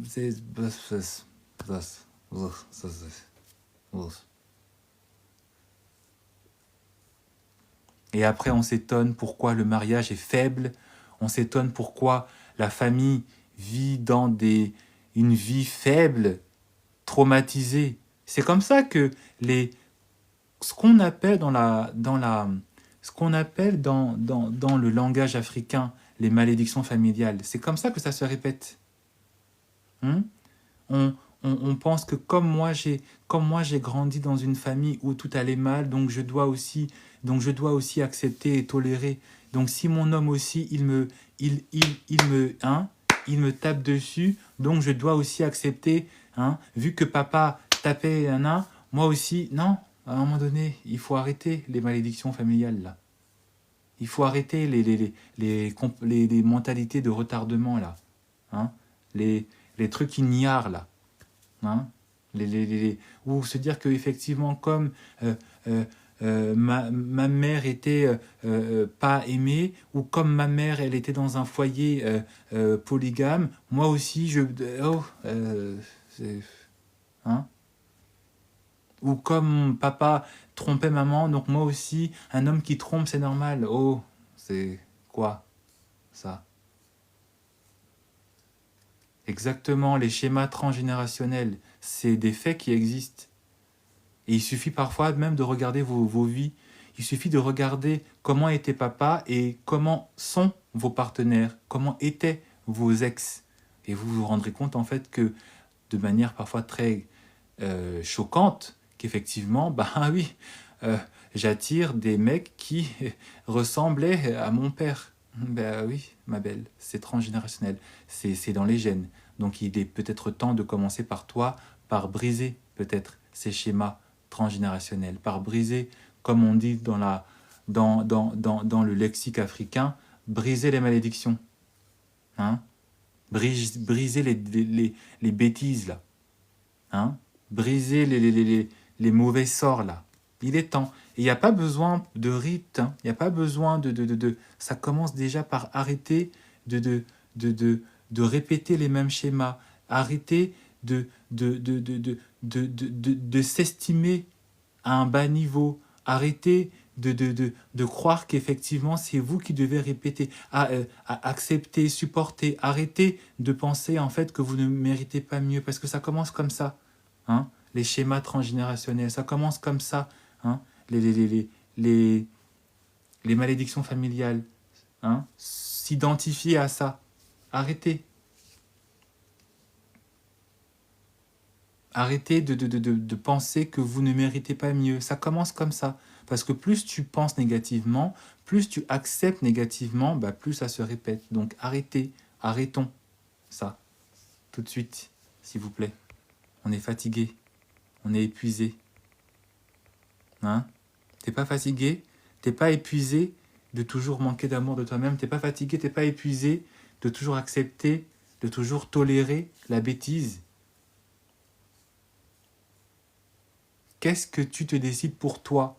Et après, on s'étonne pourquoi le mariage est faible, on s'étonne pourquoi la famille vit dans une vie faible, traumatisée. C'est comme ça que ce qu'on appelle ce qu'on appelle dans le langage africain les malédictions familiales, c'est comme ça que ça se répète. Hein? On pense que comme moi j'ai grandi dans une famille où tout allait mal, donc je dois aussi accepter et tolérer. Donc si mon homme aussi il me tape dessus, donc je dois aussi accepter, hein, vu que papa tapait moi aussi. Non, à un moment donné, il faut arrêter les malédictions familiales là. Il faut arrêter les mentalités de retardement là, hein, les trucs ignares là. Hein, ou se dire que effectivement comme ma mère était pas aimée, ou comme ma mère elle était dans un foyer polygame, moi aussi hein, ou comme papa trompait maman, donc moi aussi un homme qui trompe c'est normal. Oh, c'est quoi ça? Exactement, les schémas transgénérationnels, c'est des faits qui existent. Et il suffit parfois même de regarder vos vies. Il suffit de regarder comment était papa et comment sont vos partenaires, comment étaient vos ex. Et vous vous rendrez compte en fait que, de manière parfois très choquante, qu'effectivement, bah oui, j'attire des mecs qui ressemblaient à mon père. Ben oui, ma belle, c'est transgénérationnel, c'est dans les gènes. Donc il est peut-être temps de commencer par toi, par briser peut-être ces schémas transgénérationnels, par briser, comme on dit dans le lexique africain, briser les malédictions. Hein, briser les bêtises là. Hein, briser les mauvais sorts là. Il est temps. Et il n'y a pas besoin de rite, hein. Il n'y a pas besoin de... Ça commence déjà par arrêter de répéter les mêmes schémas. Arrêter de s'estimer à un bas niveau. Arrêter de croire qu'effectivement c'est vous qui devez répéter, à accepter, supporter. Arrêter de penser en fait que vous ne méritez pas mieux, parce que ça commence comme ça. Hein, les schémas transgénérationnels, ça commence comme ça. Hein, les malédictions familiales. Hein, s'identifier à ça. Arrêtez. Arrêtez de penser que vous ne méritez pas mieux. Ça commence comme ça. Parce que plus tu penses négativement, plus tu acceptes négativement, bah plus ça se répète. Donc arrêtez, arrêtons ça. Tout de suite, s'il vous plaît. On est fatigué. On est épuisé. Hein? T'es pas fatigué? T'es pas épuisé de toujours manquer d'amour de toi-même? T'es pas fatigué? T'es pas épuisé de toujours accepter, de toujours tolérer la bêtise? Qu'est-ce que tu te décides pour toi?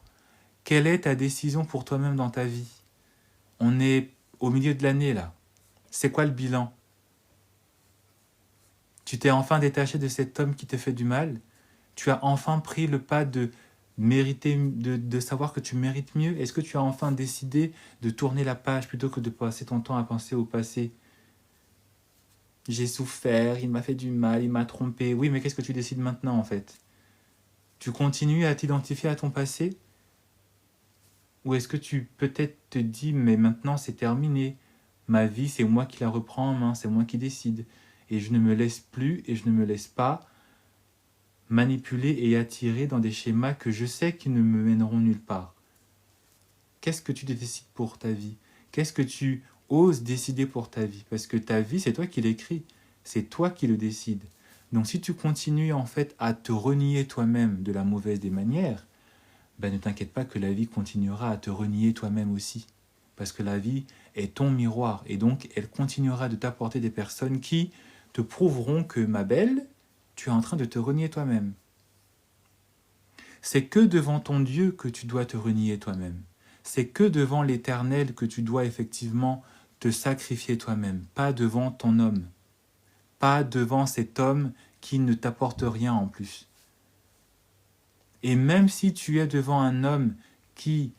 Quelle est ta décision pour toi-même dans ta vie? On est au milieu de l'année là. C'est quoi le bilan? Tu t'es enfin détaché de cet homme qui te fait du mal? Tu as enfin pris le pas de de savoir que tu mérites mieux? Est-ce que tu as enfin décidé de tourner la page plutôt que de passer ton temps à penser au passé? J'ai souffert, il m'a fait du mal, il m'a trompé. Oui, mais qu'est-ce que tu décides maintenant en fait? Tu continues à t'identifier à ton passé? Ou est-ce que tu peut-être te dis, mais maintenant c'est terminé, ma vie c'est moi qui la reprends en main, c'est moi qui décide, et je ne me laisse plus et je ne me laisse pas manipuler et attirer dans des schémas que je sais qui ne me mèneront nulle part. Qu'est-ce que tu décides pour ta vie? Qu'est-ce que tu oses décider pour ta vie? Parce que ta vie, c'est toi qui l'écris, c'est toi qui le décides. Donc si tu continues en fait à te renier toi-même de la mauvaise des manières, ben, ne t'inquiète pas que la vie continuera à te renier toi-même aussi. Parce que la vie est ton miroir et donc elle continuera de t'apporter des personnes qui te prouveront que, ma belle, tu es en train de te renier toi-même. C'est que devant ton Dieu que tu dois te renier toi-même. C'est que devant l'Éternel que tu dois effectivement te sacrifier toi-même, pas devant ton homme, pas devant cet homme qui ne t'apporte rien en plus. Et même si tu es devant un homme qui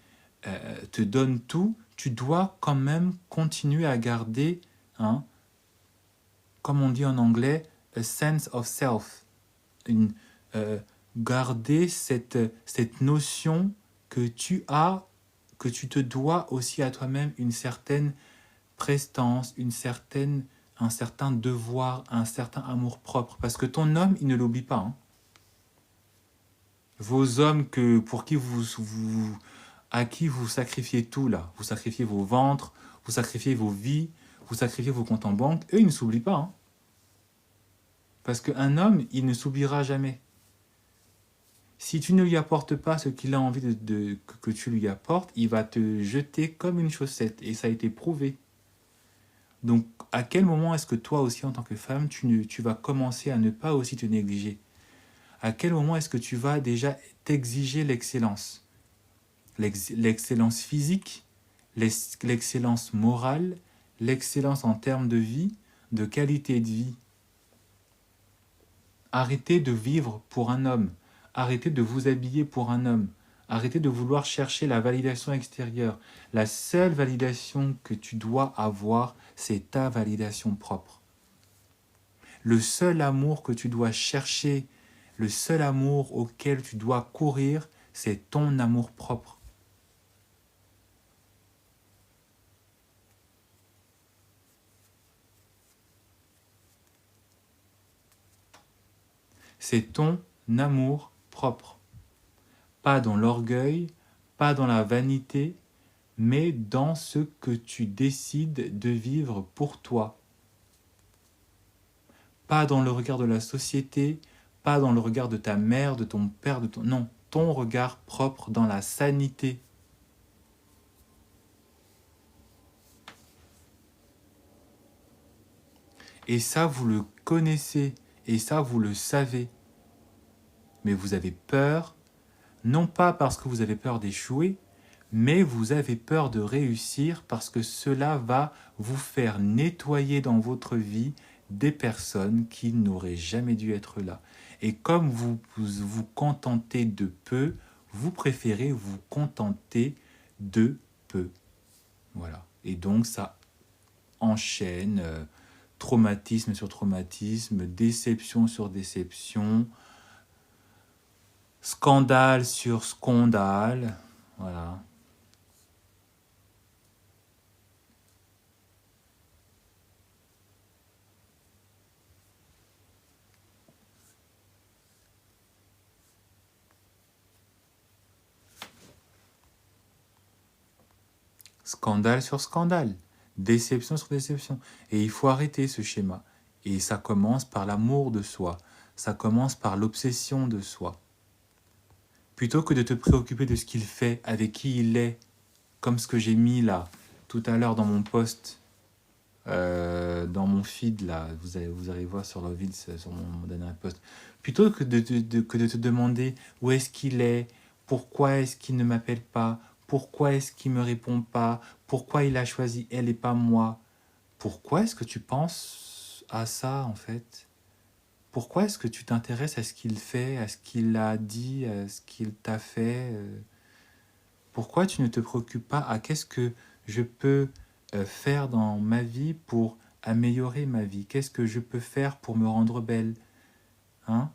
te donne tout, tu dois quand même continuer à garder, hein, comme on dit en anglais, a sense of self, garder cette notion que tu as, que tu te dois aussi à toi-même une certaine prestance, un certain devoir, un certain amour-propre. Parce que ton homme, il ne l'oublie pas. Hein. Vos hommes pour qui à qui vous sacrifiez tout là, vous sacrifiez vos ventres, vous sacrifiez vos vies, vous sacrifiez vos comptes en banque, eux, ils ne s'oublient pas. Hein. Parce qu'un homme, il ne s'oubliera jamais. Si tu ne lui apportes pas ce qu'il a envie que tu lui apportes, il va te jeter comme une chaussette. Et ça a été prouvé. Donc, à quel moment est-ce que toi aussi, en tant que femme, tu vas commencer à ne pas aussi te négliger? À quel moment est-ce que tu vas déjà t'exiger l'excellence? L'excellence physique, l'excellence morale, l'excellence en termes de vie, de qualité de vie. Arrêtez de vivre pour un homme. Arrêtez de vous habiller pour un homme. Arrêtez de vouloir chercher la validation extérieure. La seule validation que tu dois avoir, c'est ta validation propre. Le seul amour que tu dois chercher, le seul amour auquel tu dois courir, c'est ton amour propre. C'est ton amour propre. Pas dans l'orgueil, pas dans la vanité, mais dans ce que tu décides de vivre pour toi. Pas dans le regard de la société, pas dans le regard de ta mère, de ton père, non, ton regard propre dans la sanité. Et ça, vous le connaissez, et ça, vous le savez. Mais vous avez peur, non pas parce que vous avez peur d'échouer, mais vous avez peur de réussir parce que cela va vous faire nettoyer dans votre vie des personnes qui n'auraient jamais dû être là. Et comme vous vous contentez de peu, vous préférez vous contenter de peu. Voilà. Et donc ça enchaîne traumatisme sur traumatisme, déception sur déception, scandale sur scandale. Voilà. Scandale sur scandale, déception sur déception. Et il faut arrêter ce schéma. Et ça commence par l'amour de soi. Ça commence par l'obsession de soi. Plutôt que de te préoccuper de ce qu'il fait, avec qui il est, comme ce que j'ai mis là, tout à l'heure dans mon post, dans mon feed là, vous allez voir sur le feed, sur mon dernier post. Plutôt que de te demander où est-ce qu'il est, pourquoi est-ce qu'il ne m'appelle pas, pourquoi est-ce qu'il ne me répond pas, pourquoi il a choisi elle et pas moi, pourquoi est-ce que tu penses à ça en fait? Pourquoi est-ce que tu t'intéresses à ce qu'il fait, à ce qu'il a dit, à ce qu'il t'a fait Pourquoi tu ne te préoccupes pas à qu'est-ce que je peux faire dans ma vie pour améliorer ma vie? Qu'est-ce que je peux faire pour me rendre belle? Hein?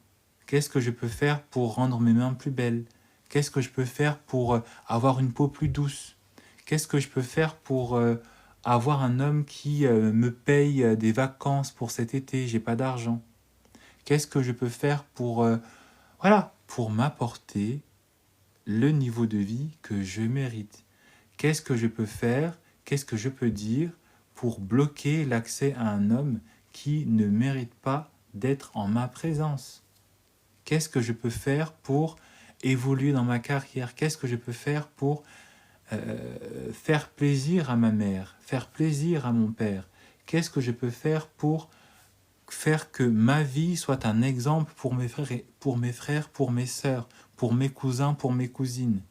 Qu'est-ce que je peux faire pour rendre mes mains plus belles? Qu'est-ce que je peux faire pour avoir une peau plus douce? Qu'est-ce que je peux faire pour avoir un homme qui me paye des vacances pour cet été? J'ai pas d'argent. Qu'est-ce que je peux faire pour, voilà, pour m'apporter le niveau de vie que je mérite? Qu'est-ce que je peux faire? Qu'est-ce que je peux dire pour bloquer l'accès à un homme qui ne mérite pas d'être en ma présence? Qu'est-ce que je peux faire pour évoluer dans ma carrière? Qu'est-ce que je peux faire pour faire plaisir à ma mère, faire plaisir à mon père? Qu'est-ce que je peux faire pour faire que ma vie soit un exemple pour mes frères, pour mes sœurs, pour mes cousins, pour mes cousines,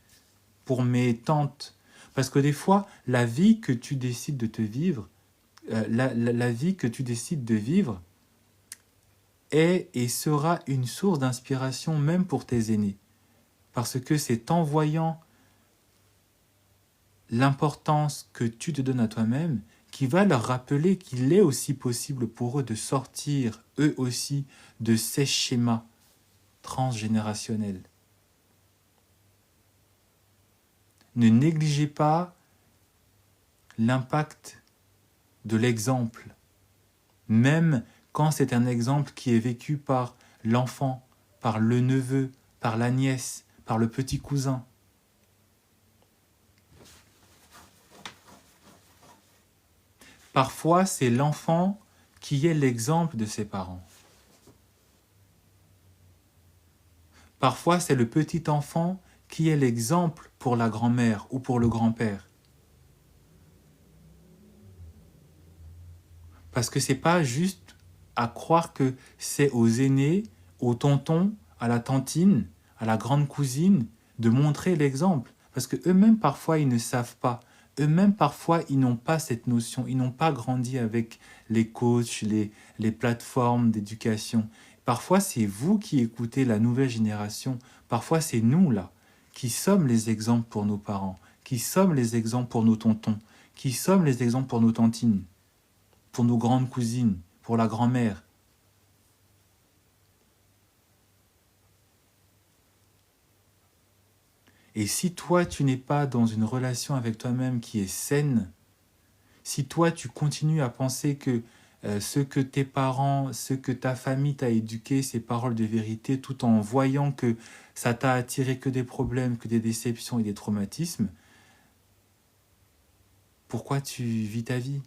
pour mes tantes? Parce que des fois, la vie que tu décides de te vivre, la vie que tu décides de vivre est et sera une source d'inspiration même pour tes aînés. Parce que c'est en voyant l'importance que tu te donnes à toi-même qui va leur rappeler qu'il est aussi possible pour eux de sortir, eux aussi, de ces schémas transgénérationnels. Ne négligez pas l'impact de l'exemple, même quand c'est un exemple qui est vécu par l'enfant, par le neveu, par la nièce, par le petit cousin. Parfois, c'est l'enfant qui est l'exemple de ses parents. Parfois, c'est le petit enfant qui est l'exemple pour la grand-mère ou pour le grand-père. Parce que c'est pas juste à croire que c'est aux aînés, aux tontons, à la tantine, à la grande cousine de montrer l'exemple. Parce que eux-mêmes, parfois, ils ne savent pas. Eux-mêmes, parfois, ils n'ont pas cette notion. Ils n'ont pas grandi avec les coachs, les plateformes d'éducation. Parfois, c'est vous qui écoutez la nouvelle génération. Parfois, c'est nous, là, qui sommes les exemples pour nos parents, qui sommes les exemples pour nos tontons, qui sommes les exemples pour nos tantines, pour nos grandes cousines, pour la grand-mère. Et si toi, tu n'es pas dans une relation avec toi-même qui est saine, si toi, tu continues à penser que ce que tes parents, ce que ta famille t'a éduqué, ces paroles de vérité, tout en voyant que ça t'a attiré que des problèmes, que des déceptions et des traumatismes, pourquoi tu vis ta vie?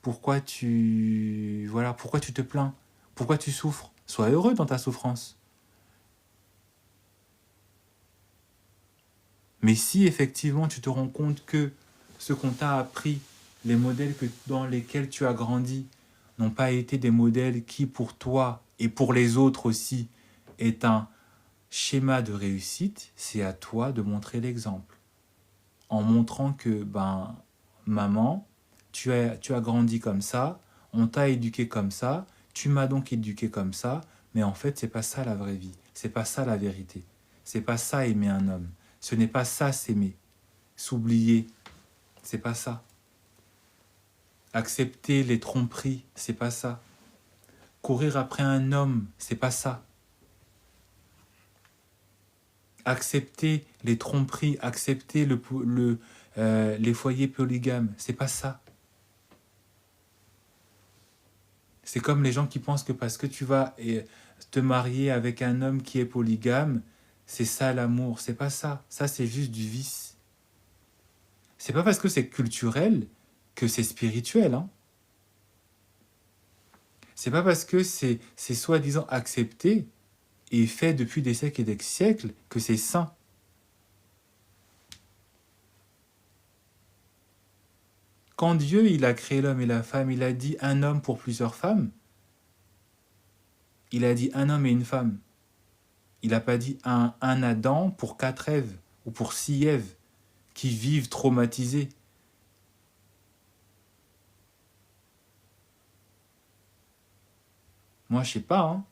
Pourquoi pourquoi tu te plains? Pourquoi tu souffres? Sois heureux dans ta souffrance. Mais si effectivement tu te rends compte que ce qu'on t'a appris, les modèles dans lesquels tu as grandi, n'ont pas été des modèles qui pour toi et pour les autres aussi est un schéma de réussite, c'est à toi de montrer l'exemple. En montrant que, maman, tu as grandi comme ça, on t'a éduqué comme ça, tu m'as donc éduqué comme ça, mais en fait, c'est pas ça la vraie vie, c'est pas ça la vérité, c'est pas ça aimer un homme, ce n'est pas ça s'aimer, s'oublier, c'est pas ça. Accepter les tromperies, c'est pas ça. Courir après un homme, c'est pas ça. Accepter les tromperies, accepter les foyers polygames, c'est pas ça. C'est comme les gens qui pensent que parce que tu vas te marier avec un homme qui est polygame, c'est ça l'amour. C'est pas ça. Ça, c'est juste du vice. C'est pas parce que c'est culturel que c'est spirituel. Hein. C'est pas parce que c'est soi-disant accepté et fait depuis des siècles et des siècles que c'est sain. Quand Dieu il a créé l'homme et la femme, il a dit un homme pour plusieurs femmes. Il a dit un homme et une femme. Il n'a pas dit un Adam pour 4 Èves ou pour 6 Èves qui vivent traumatisées. Moi, je sais pas. Hein.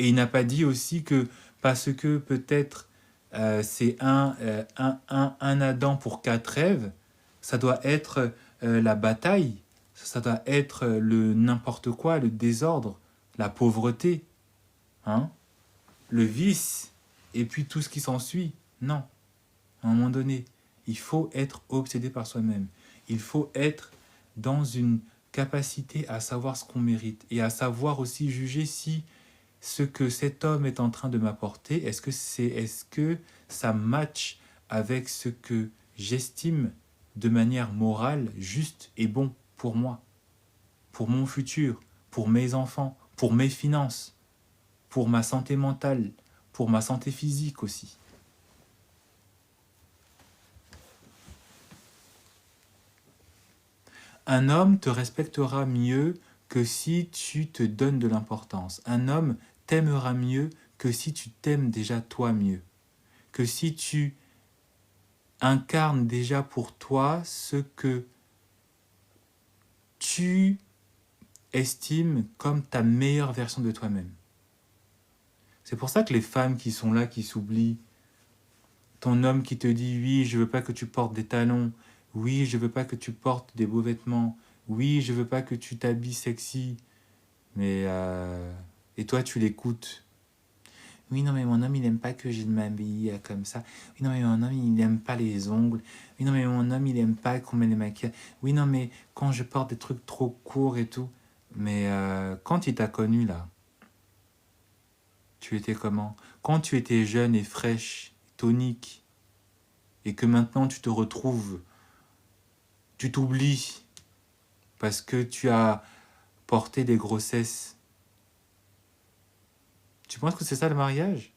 Et il n'a pas dit aussi que parce que peut-être c'est un Adam pour 4 Èves, ça doit être la bataille, ça doit être le n'importe quoi, le désordre, la pauvreté, hein, le vice, et puis tout ce qui s'ensuit. Non, à un moment donné, il faut être obsédé par soi-même. Il faut être dans une capacité à savoir ce qu'on mérite et à savoir aussi juger si ce que cet homme est en train de m'apporter, est-ce que ça match avec ce que j'estime de manière morale, juste et bon pour moi, pour mon futur, pour mes enfants, pour mes finances, pour ma santé mentale, pour ma santé physique aussi. Un homme te respectera mieux que si tu te donnes de l'importance. Un homme t'aimera mieux que si tu t'aimes déjà toi mieux. Que si tu incarnes déjà pour toi ce que tu estimes comme ta meilleure version de toi-même. C'est pour ça que les femmes qui sont là, qui s'oublient, ton homme qui te dit « oui, je veux pas que tu portes des talons »,« oui, je veux pas que tu portes des beaux vêtements »,« oui, je veux pas que tu t'habilles sexy », mais et toi tu l'écoutes. Oui, non, mais mon homme, il n'aime pas que je m'habille comme ça. Oui, non, mais mon homme, il n'aime pas les ongles. Oui, non, mais mon homme, il n'aime pas qu'on met les maquillages. Oui, non, mais quand je porte des trucs trop courts et tout. Mais quand il t'a connu, là, tu étais comment? Quand tu étais jeune et fraîche, tonique, et que maintenant tu te retrouves, tu t'oublies, parce que tu as porté des grossesses. Tu penses que c'est ça le mariage?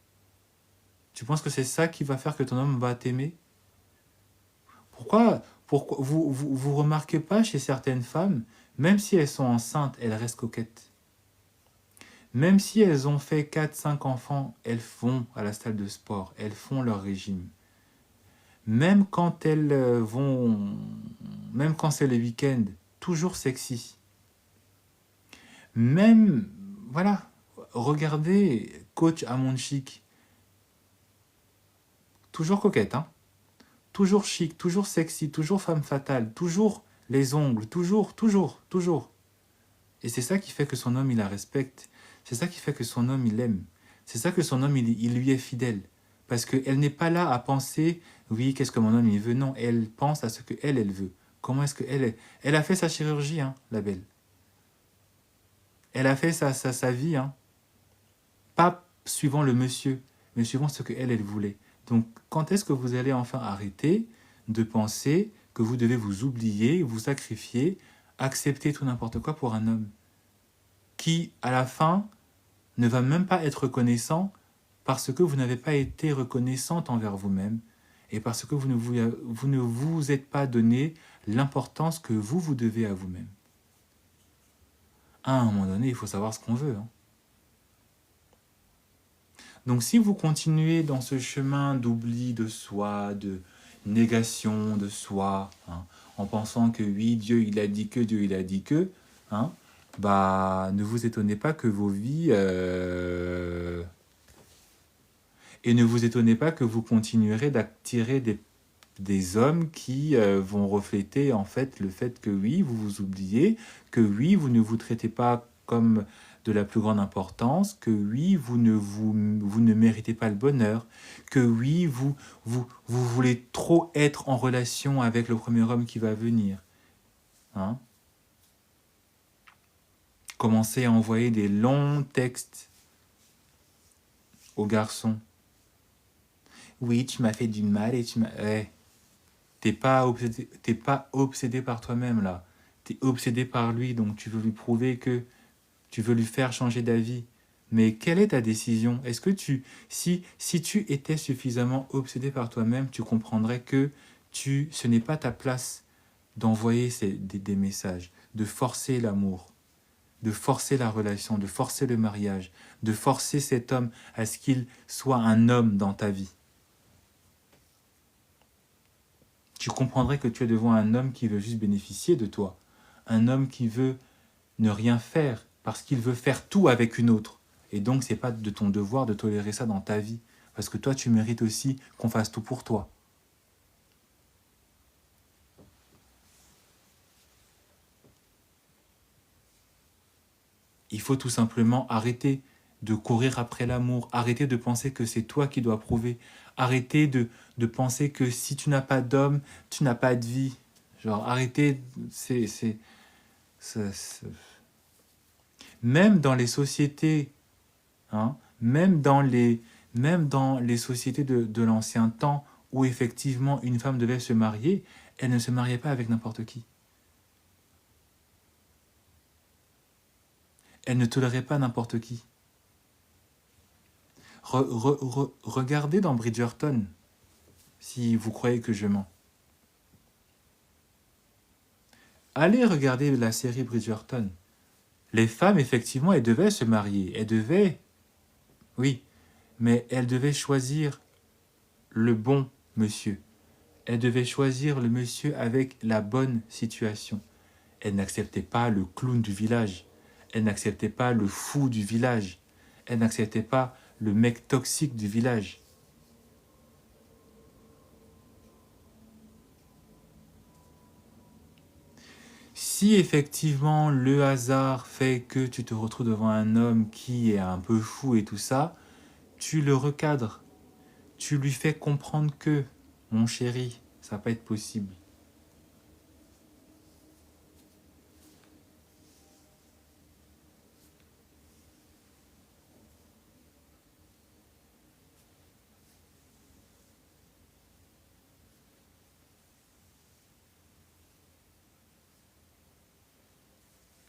Tu penses que c'est ça qui va faire que ton homme va t'aimer? Pourquoi vous remarquez pas chez certaines femmes, même si elles sont enceintes, elles restent coquettes. Même si elles ont fait 4-5 enfants, elles vont à la salle de sport, elles font leur régime. Même quand même quand c'est le week-end, toujours sexy. Même, voilà, regardez Coach Amonchik, toujours coquette, hein. Toujours chic, toujours sexy, toujours femme fatale, toujours les ongles, toujours. Et c'est ça qui fait que son homme, il la respecte. C'est ça qui fait que son homme, il l'aime. C'est ça que son homme, il lui est fidèle. Parce qu'elle n'est pas là à penser, oui, qu'est-ce que mon homme, il veut. Non, elle pense à ce qu'elle, elle veut. Comment est-ce qu'elle... Elle a fait sa chirurgie, hein, la belle. Elle a fait sa vie, hein. Pas suivant le monsieur, mais suivant ce qu'elle, elle voulait. Donc, quand est-ce que vous allez enfin arrêter de penser que vous devez vous oublier, vous sacrifier, accepter tout n'importe quoi pour un homme qui, à la fin, ne va même pas être reconnaissant parce que vous n'avez pas été reconnaissante envers vous-même et parce que vous ne vous êtes pas donné l'importance que vous devez à vous-même. À un moment donné, il faut savoir ce qu'on veut, hein. Donc si vous continuez dans ce chemin d'oubli de soi, de négation de soi, hein, en pensant que oui, Dieu il a dit que, hein, bah ne vous étonnez pas que vos vies... Et ne vous étonnez pas que vous continuerez d'attirer des hommes qui vont refléter en fait le fait que oui, vous vous oubliez, que oui, vous ne vous traitez pas comme de la plus grande importance, que oui, vous ne méritez pas le bonheur, que oui, vous voulez trop être en relation avec le premier homme qui va venir. Hein? Commencez à envoyer des longs textes aux garçons. Oui, tu m'as fait du mal et tu m'as... T'es pas obsédé par toi-même, là. T'es obsédé par lui, donc tu veux lui prouver que tu veux lui faire changer d'avis. Mais quelle est ta décision? Est-ce que si tu étais suffisamment obsédé par toi-même, tu comprendrais que ce n'est pas ta place d'envoyer des messages, de forcer l'amour, de forcer la relation, de forcer le mariage, de forcer cet homme à ce qu'il soit un homme dans ta vie. Tu comprendrais que tu es devant un homme qui veut juste bénéficier de toi. Un homme qui veut ne rien faire parce qu'il veut faire tout avec une autre. Et donc, c'est pas de ton devoir de tolérer ça dans ta vie. Parce que toi, tu mérites aussi qu'on fasse tout pour toi. Il faut tout simplement arrêter de courir après l'amour, arrêter de penser que c'est toi qui dois prouver, arrêter de penser que si tu n'as pas d'homme, tu n'as pas de vie. Genre, arrêter, c'est- même dans les sociétés, hein, même dans les sociétés de l'ancien temps, où effectivement une femme devait se marier, elle ne se mariait pas avec n'importe qui. Elle ne tolérait pas n'importe qui. Regardez dans Bridgerton, si vous croyez que je mens. Allez regarder la série Bridgerton. Les femmes, effectivement, elles devaient se marier. Elles devaient, oui, mais elles devaient choisir le bon monsieur. Elles devaient choisir le monsieur avec la bonne situation. Elles n'acceptaient pas le clown du village. Elles n'acceptaient pas le fou du village. Elles n'acceptaient pas le mec toxique du village. Si effectivement le hasard fait que tu te retrouves devant un homme qui est un peu fou et tout ça, tu le recadres. Tu lui fais comprendre que, mon chéri, ça va pas être possible.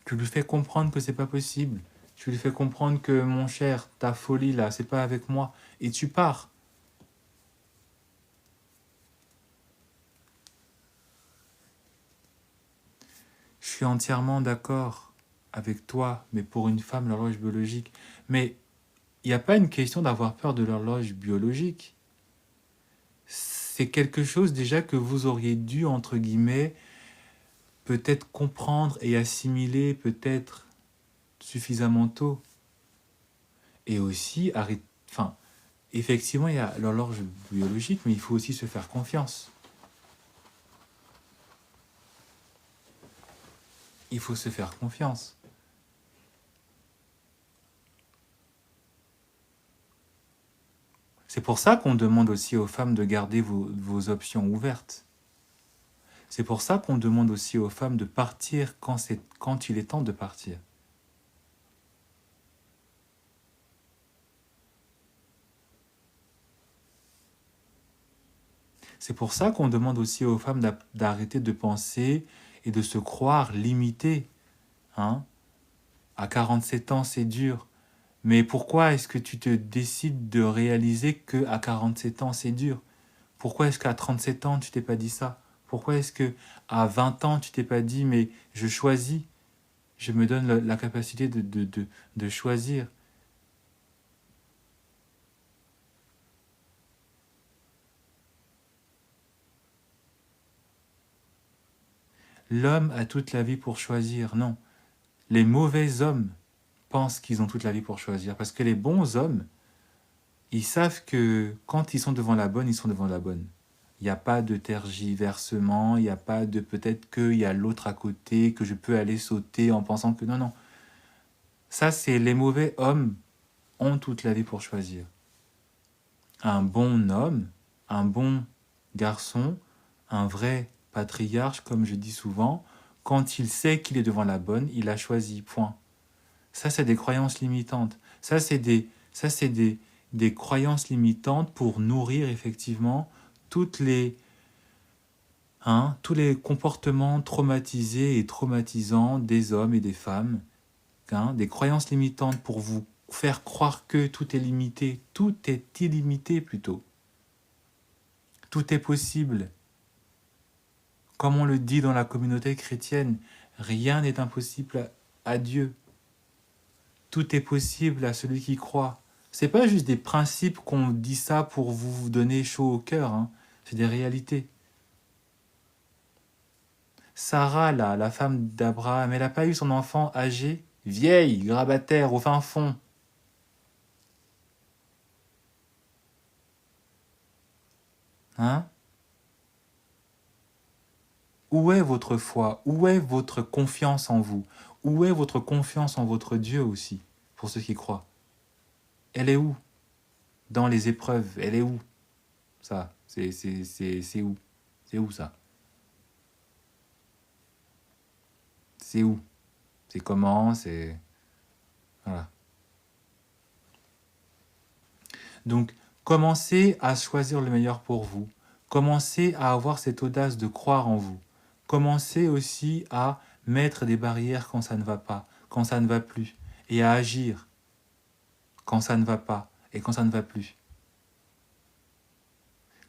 Tu lui fais comprendre que c'est pas possible. Tu lui fais comprendre que, mon cher, ta folie là, c'est pas avec moi. Et tu pars. Je suis entièrement d'accord avec toi, mais pour une femme, l'horloge biologique. Mais il n'y a pas une question d'avoir peur de l'horloge biologique. C'est quelque chose déjà que vous auriez dû, entre guillemets, peut-être comprendre et assimiler peut-être suffisamment tôt. Et aussi, enfin, effectivement, il y a l'horloge biologique, mais il faut aussi se faire confiance. Il faut se faire confiance. C'est pour ça qu'on demande aussi aux femmes de garder vos options ouvertes. C'est pour ça qu'on demande aussi aux femmes de partir quand il est temps de partir. C'est pour ça qu'on demande aussi aux femmes d'arrêter de penser et de se croire limitées. Hein? À 47 ans, c'est dur. Mais pourquoi est-ce que tu te décides de réaliser qu'à 47 ans, c'est dur? Pourquoi est-ce qu'à 37 ans, tu t'es pas dit ça? Pourquoi est-ce qu'à 20 ans, tu t'es pas dit, mais je choisis, je me donne la capacité de choisir? L'homme a toute la vie pour choisir. Non. Les mauvais hommes pensent qu'ils ont toute la vie pour choisir. Parce que les bons hommes, ils savent que quand ils sont devant la bonne, ils sont devant la bonne. Il n'y a pas de tergiversement, il n'y a pas de peut-être qu'il y a l'autre à côté, que je peux aller sauter en pensant que non, non. Ça, c'est les mauvais hommes ont toute la vie pour choisir. Un bon homme, un bon garçon, un vrai patriarche, comme je dis souvent, quand il sait qu'il est devant la bonne, il a choisi, point. Ça, c'est des croyances limitantes. Ça, c'est des croyances limitantes pour nourrir effectivement toutes les, tous les comportements traumatisés et traumatisants des hommes et des femmes. Des croyances limitantes pour vous faire croire que tout est limité. Tout est illimité plutôt. Tout est possible. Comme on le dit dans la communauté chrétienne, rien n'est impossible à Dieu. Tout est possible à celui qui croit. C'est pas juste des principes qu'on dit ça pour vous donner chaud au cœur, hein. C'est des réalités. Sarah, là, la femme d'Abraham, elle n'a pas eu son enfant âgé, vieille, grabataire, au fin fond. Hein? Où est votre foi? Où est votre confiance en vous? Où est votre confiance en votre Dieu aussi, pour ceux qui croient? Elle est où? Dans les épreuves, elle est où? Ça, c'est où? C'est où ça? C'est où? C'est comment? C'est... Voilà. Donc, commencez à choisir le meilleur pour vous. Commencez à avoir cette audace de croire en vous. Commencez aussi à mettre des barrières quand ça ne va pas, quand ça ne va plus, et à agir quand ça ne va pas et quand ça ne va plus.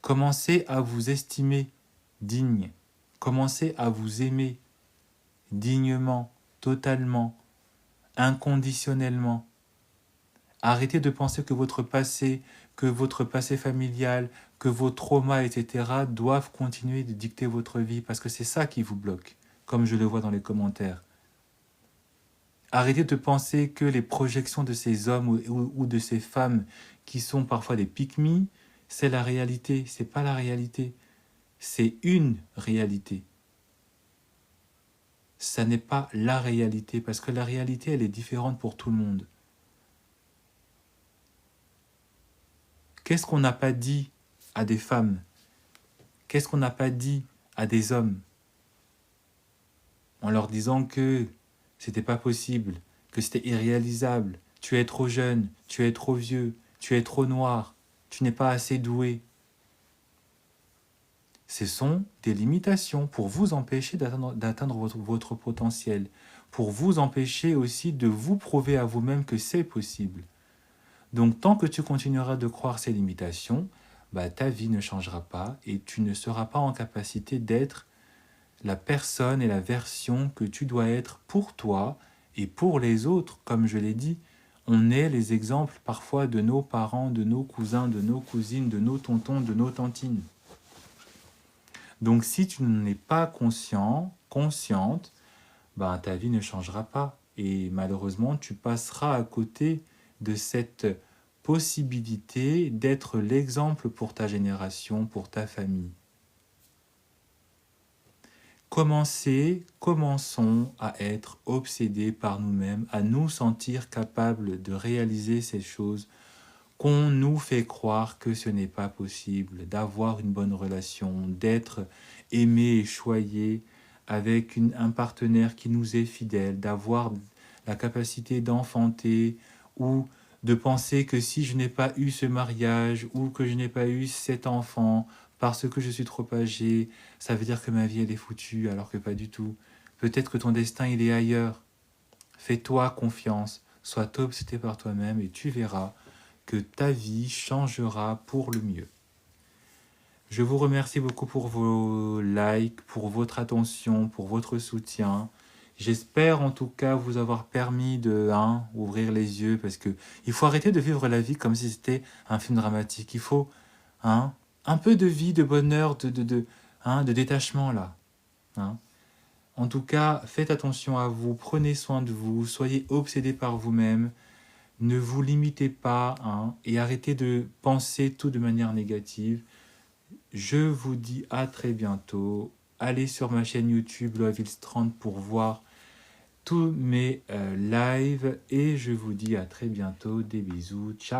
Commencez à vous estimer digne. Commencez à vous aimer dignement, totalement, inconditionnellement. Arrêtez de penser que votre passé familial, que vos traumas, etc. doivent continuer de dicter votre vie parce que c'est ça qui vous bloque, comme je le vois dans les commentaires. Arrêtez de penser que les projections de ces hommes ou de ces femmes qui sont parfois des pick-me, c'est la réalité. C'est pas la réalité. C'est une réalité. Ça n'est pas la réalité parce que la réalité, elle est différente pour tout le monde. Qu'est-ce qu'on n'a pas dit à des femmes? Qu'est-ce qu'on n'a pas dit à des hommes en leur disant que c'était pas possible, que c'était irréalisable, tu es trop jeune, tu es trop vieux, tu es trop noir, tu n'es pas assez doué. Ce sont des limitations pour vous empêcher d'atteindre votre potentiel, pour vous empêcher aussi de vous prouver à vous-même que c'est possible. Donc tant que tu continueras de croire ces limitations, ta vie ne changera pas et tu ne seras pas en capacité d'être la personne et la version que tu dois être pour toi et pour les autres. Comme je l'ai dit, on est les exemples parfois de nos parents, de nos cousins, de nos cousines, de nos tontons, de nos tantines. Donc si tu n'en es pas conscient, consciente, ta vie ne changera pas. Et malheureusement, tu passeras à côté de cette possibilité d'être l'exemple pour ta génération, pour ta famille. Commençons à être obsédés par nous-mêmes, à nous sentir capables de réaliser ces choses qu'on nous fait croire que ce n'est pas possible, d'avoir une bonne relation, d'être aimé et choyé avec un partenaire qui nous est fidèle, d'avoir la capacité d'enfanter ou de penser que si je n'ai pas eu ce mariage ou que je n'ai pas eu cet enfant parce que je suis trop âgé, ça veut dire que ma vie elle est foutue, alors que pas du tout. Peut-être que ton destin il est ailleurs. Fais-toi confiance, sois obsédé par toi-même et tu verras que ta vie changera pour le mieux. Je vous remercie beaucoup pour vos likes, pour votre attention, pour votre soutien. J'espère en tout cas vous avoir permis de ouvrir les yeux parce que il faut arrêter de vivre la vie comme si c'était un film dramatique. Il faut un peu de vie, de bonheur, de détachement là. En tout cas, faites attention à vous, prenez soin de vous, soyez obsédés par vous-même. Ne vous limitez pas et arrêtez de penser tout de manière négative. Je vous dis à très bientôt. Allez sur ma chaîne YouTube Loavils30 pour voir tous mes lives et je vous dis à très bientôt. Des bisous. Ciao.